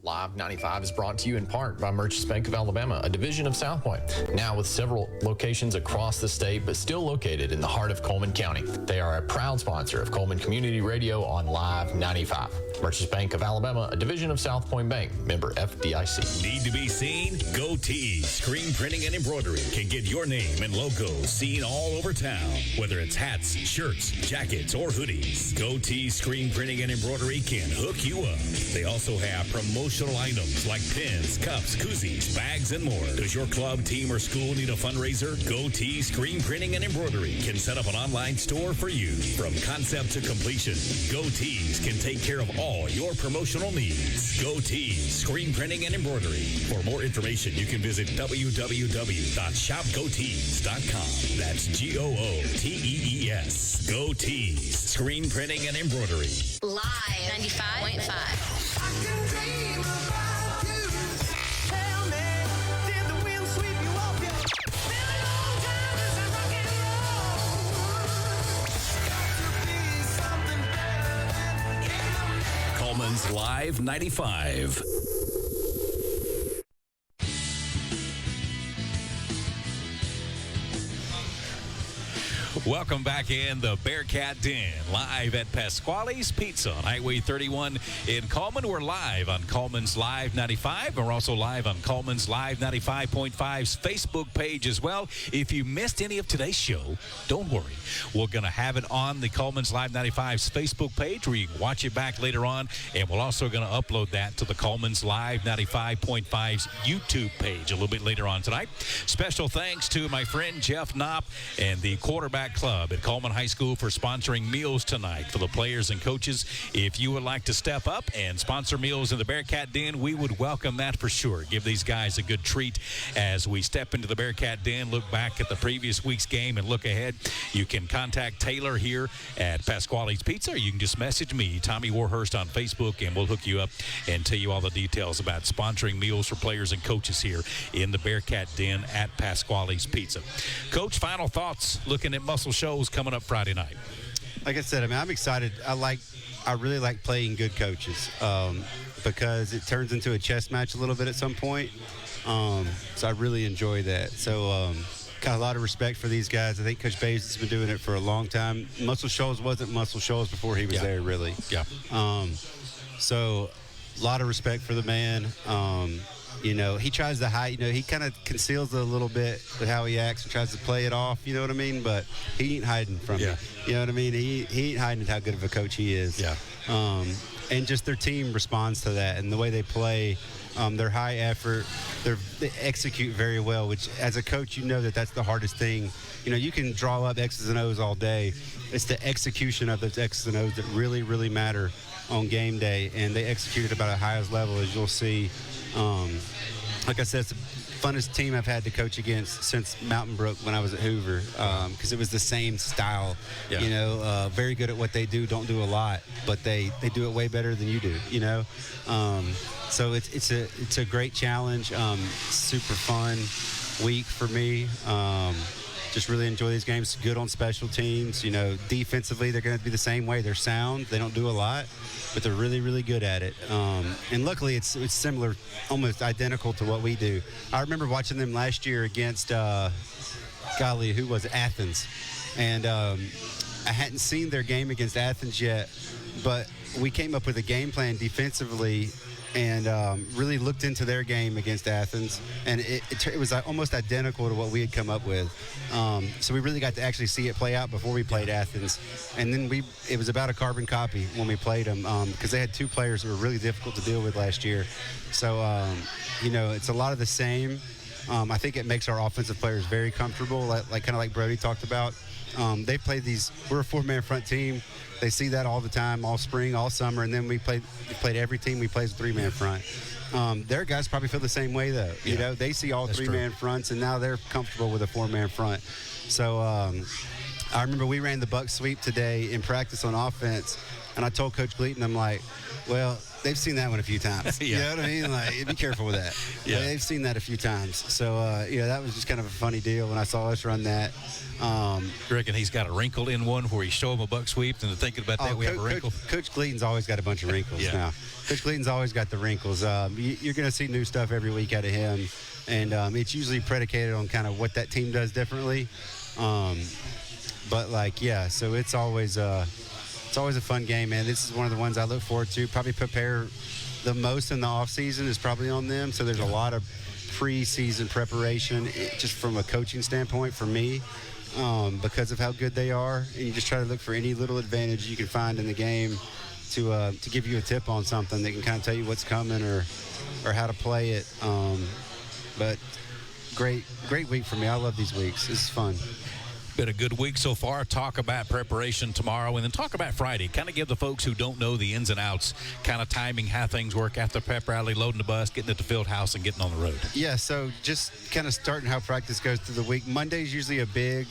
Live 95 is brought to you in part by Merchants Bank of Alabama, a division of South Point, now with several locations across the state, but still located in the heart of Cullman County. They are a proud sponsor of Cullman Community Radio on Live 95. Merchants Bank of Alabama, a division of South Point Bank, member FDIC. Need to be seen? Goatee Screen Printing and Embroidery can get your name and logo seen all over town, whether it's hats, shirts, jackets, or hoodies. Goatee Screen Printing and Embroidery can hook you up. They also have promotion promotional items like pins, cups, koozies, bags, and more. Does your club, team, or school need a fundraiser? GoTee Screen Printing and Embroidery can set up an online store for you. From concept to completion, GoTees can take care of all your promotional needs. GoTee Screen Printing and Embroidery. For more information, you can visit www.shopgotees.com. That's GOOTEES. GoTees Screen Printing and Embroidery. Live 95.5. Cullman's Live 95. Welcome back in the Bearcat Den, live at Pasquale's Pizza on Highway 31 in Cullman. We're live on Cullman's Live 95. We're also live on Cullman's Live 95.5's Facebook page as well. If you missed any of today's show, don't worry. We're going to have it on the Cullman's Live 95's Facebook page where you can watch it back later on, and we're also going to upload that to the Cullman's Live 95.5's YouTube page a little bit later on tonight. Special thanks to my friend Jeff Knopp and the quarterback club at Cullman High School for sponsoring meals tonight for the players and coaches. If you would like to step up and sponsor meals in the Bearcat Den, we would welcome that for sure. Give these guys a good treat as we step into the Bearcat Den, look back at the previous week's game and look ahead. You can contact Taylor here at Pasquale's Pizza, or you can just message me, Tommy Warhurst, on Facebook, and we'll hook you up and tell you all the details about sponsoring meals for players and coaches here in the Bearcat Den at Pasquale's Pizza. Coach, final thoughts looking at Muscle Shoals coming up Friday night. Like I said, I mean, I'm excited. I really like playing good coaches because it turns into a chess match a little bit at some point. So I really enjoy that. So got a lot of respect for these guys. I think Coach Bays has been doing it for a long time. Muscle Shoals wasn't Muscle Shoals before he was there, really. Yeah. So a lot of respect for the man. You know, he tries to hide, he kind of conceals it a little bit with how he acts and tries to play it off, you know what I mean? But he ain't hiding from it. You know what I mean? He ain't hiding how good of a coach he is. Yeah. And just their team responds to that, and the way they play, they're high effort, they execute very well, which as a coach, you know that's the hardest thing. You know, you can draw up X's and O's all day. It's the execution of those X's and O's that really, really matter on game day, and they execute at about the highest level, as you'll see. Like I said, it's the funnest team I've had to coach against since Mountain Brook when I was at Hoover, because it was the same style. Very good at what they do, don't do a lot, but they do it way better than you do, so it's a great challenge, super fun week for me. Just really enjoy these games. Good on special teams. Defensively, they're going to be the same way. They're sound. They don't do a lot, but they're really, really good at it. And luckily, it's similar, almost identical to what we do. I remember watching them last year against, who was it? Athens. And I hadn't seen their game against Athens yet, but we came up with a game plan defensively and really looked into their game against Athens, and it was almost identical to what we had come up with. So we really got to actually see it play out before we played Athens, and then it was about a carbon copy when we played them, because they had two players that were really difficult to deal with last year. So it's a lot of the same. I think it makes our offensive players very comfortable, like Brody talked about. They played we're a four-man front team. They see that all the time, all spring, all summer, and then we played every team we play as a three-man front. Their guys probably feel the same way, though. They see all three-man fronts, and now they're comfortable with a four-man front. So I remember we ran the buck sweep today in practice on offense, and I told Coach Gleaton, I'm like, well, they've seen that one a few times. You know what I mean? Like, be careful with that. Yeah. They've seen that a few times. So, that was just kind of a funny deal when I saw us run that. You reckon he's got a wrinkle in one where he showed him a buck sweep, and thinking about that, we have a wrinkle? Coach Gleaton's always got a bunch of wrinkles now. Coach Gleaton's always got the wrinkles. You're going to see new stuff every week out of him, and it's usually predicated on kind of what that team does differently. So it's always a fun game, man. This is one of the ones I look forward to. Probably prepare the most in the off season is probably on them. So there's a lot of preseason preparation, just from a coaching standpoint for me, because of how good they are. And you just try to look for any little advantage you can find in the game to give you a tip on something. They can kind of tell you what's coming or how to play it. But great week for me. I love these weeks. This is fun. Been a good week so far. Talk about preparation tomorrow, and then talk about Friday. Kind of give the folks who don't know the ins and outs, kind of timing how things work after pep rally, loading the bus, getting at the field house, and getting on the road. Yeah, so just kind of starting how practice goes through the week. Monday's usually a big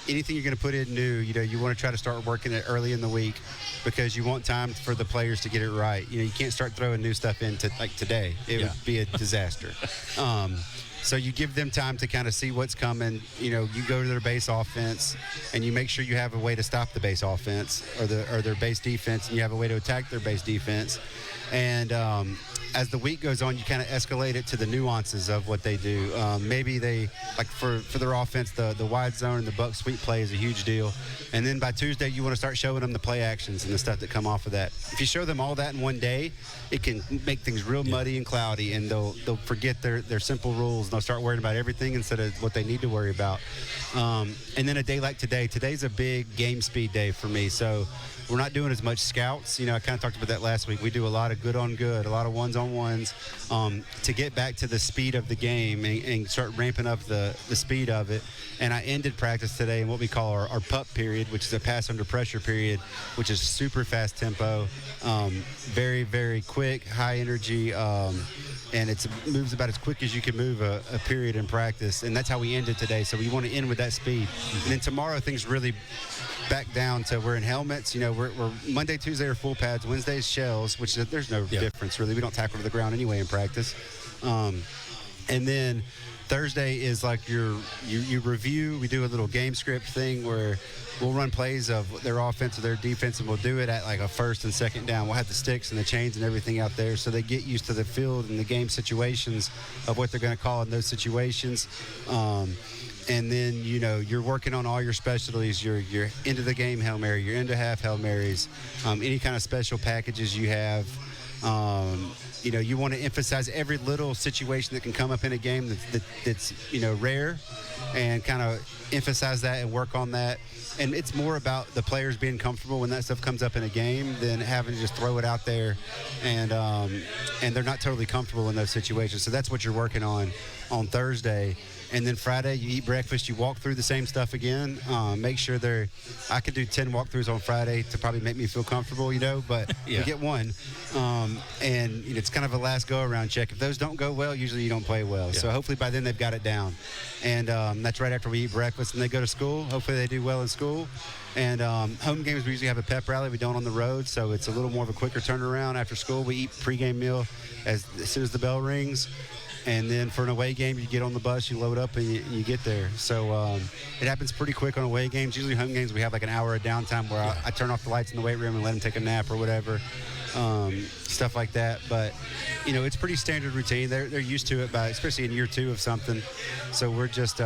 anything you're going to put in new, you want to try to start working it early in the week because you want time for the players to get it right. You can't start throwing new stuff in like today. It would be a disaster. So you give them time to kind of see what's coming. You go to their base offense, and you make sure you have a way to stop the base offense or their base defense, and you have a way to attack their base defense. And as the week goes on, you kind of escalate it to the nuances of what they do. Maybe they, like for their offense, the wide zone and the buck sweep play is a huge deal. And then by Tuesday, you want to start showing them the play actions and the stuff that come off of that. If you show them all that in one day, it can make things real muddy and cloudy, and they'll forget their simple rules, and they'll start worrying about everything instead of what they need to worry about. And then a day like today's a big game speed day for me. So we're not doing as much scouts. I kind of talked about that last week. We do a lot of good on good, a lot of ones-on-ones to get back to the speed of the game and start ramping up the speed of it. And I ended practice today in what we call our pup period, which is a pass under pressure period, which is super fast tempo, very, very quick, high energy, and it moves about as quick as you can move a period in practice. And that's how we ended today. So we want to end with that speed. And then tomorrow things really back down to we're in helmets. We're Monday, Tuesday are full pads. Wednesday's shells, which there's no difference really. We don't tackle to the ground anyway in practice. And then Thursday is like you review. We do a little game script thing where we'll run plays of their offense or their defense, and we'll do it at like a first and second down. We'll have the sticks and the chains and everything out there so they get used to the field and the game situations of what they're going to call in those situations. And then, you're working on all your specialties, your into the game Hail Mary, your into half Hail Marys, any kind of special packages you have. You want to emphasize every little situation that can come up in a game that's rare, and kind of emphasize that and work on that. And it's more about the players being comfortable when that stuff comes up in a game than having to just throw it out there and they're not totally comfortable in those situations. So that's what you're working on Thursday. And then Friday, you eat breakfast, you walk through the same stuff again. Make sure I could do 10 walkthroughs on Friday to probably make me feel comfortable, but you get one. And it's kind of a last go-around check. If those don't go well, usually you don't play well. So hopefully by then they've got it down. And that's right after we eat breakfast and they go to school. Hopefully they do well in school. And home games, we usually have a pep rally. We don't on the road, so it's a little more of a quicker turnaround. After school, we eat pregame meal as soon as the bell rings. And then for an away game, you get on the bus, you load up, and you get there. So it happens pretty quick on away games. Usually home games, we have like an hour of downtime where I turn off the lights in the weight room and let them take a nap or whatever, stuff like that. But, it's pretty standard routine. They're used to it, especially in year 2 of something. So we're just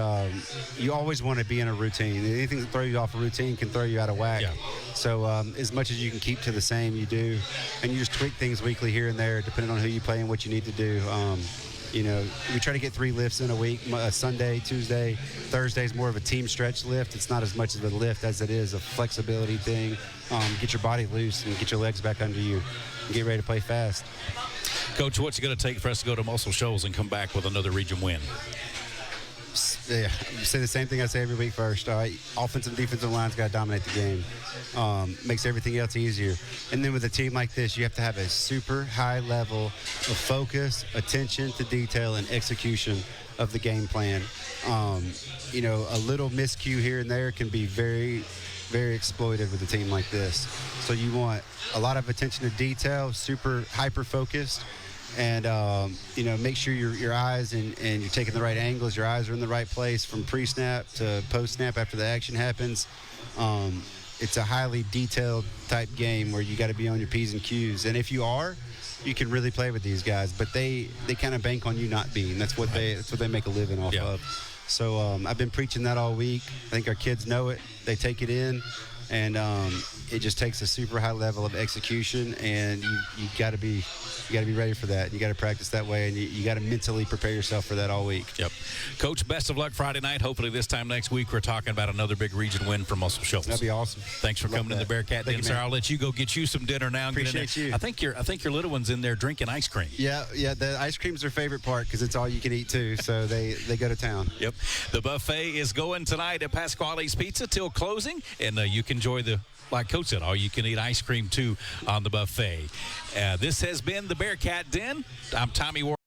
you always want to be in a routine. Anything that throws you off a routine can throw you out of whack. Yeah. So as much as you can keep to the same, you do. And you just tweak things weekly here and there depending on who you play and what you need to do. We try to get 3 lifts in a week, Sunday, Tuesday. Thursday is more of a team stretch lift. It's not as much of a lift as it is a flexibility thing. Get your body loose and get your legs back under you and get ready to play fast. Coach, what's it going to take for us to go to Muscle Shoals and come back with another region win? Yeah, you say the same thing I say every week first. All right, offensive and defensive line's got to dominate the game. Makes everything else easier. And then with a team like this, you have to have a super high level of focus, attention to detail, and execution of the game plan. A little miscue here and there can be very, very exploited with a team like this. So you want a lot of attention to detail, super hyper-focused, and make sure your eyes and you're taking the right angles, your eyes are in the right place from pre-snap to post-snap after the action happens. It's a highly detailed type game where you got to be on your P's and Q's, and if you are, you can really play with these guys, but they kind of bank on you not being. That's what they make a living off of. So I've been preaching that all week. I think our kids know it. They take it in. And it just takes a super high level of execution, and you got to be ready for that. You got to practice that way, and you got to mentally prepare yourself for that all week. Yep. Coach, best of luck Friday night. Hopefully this time next week we're talking about another big region win for Muscle Shoals. That'd be awesome. Thanks for coming to the Bearcat Den, sir. I'll let you go get you some dinner now. Appreciate you. I think your little one's in there drinking ice cream. Yeah. The ice cream's their favorite part because it's all you can eat too. So they go to town. Yep. The buffet is going tonight at Pasquale's Pizza till closing, and you can enjoy like Coach said, all-you-can-eat ice cream, too, on the buffet. This has been the Bearcat Den. I'm Tommy Warhurst.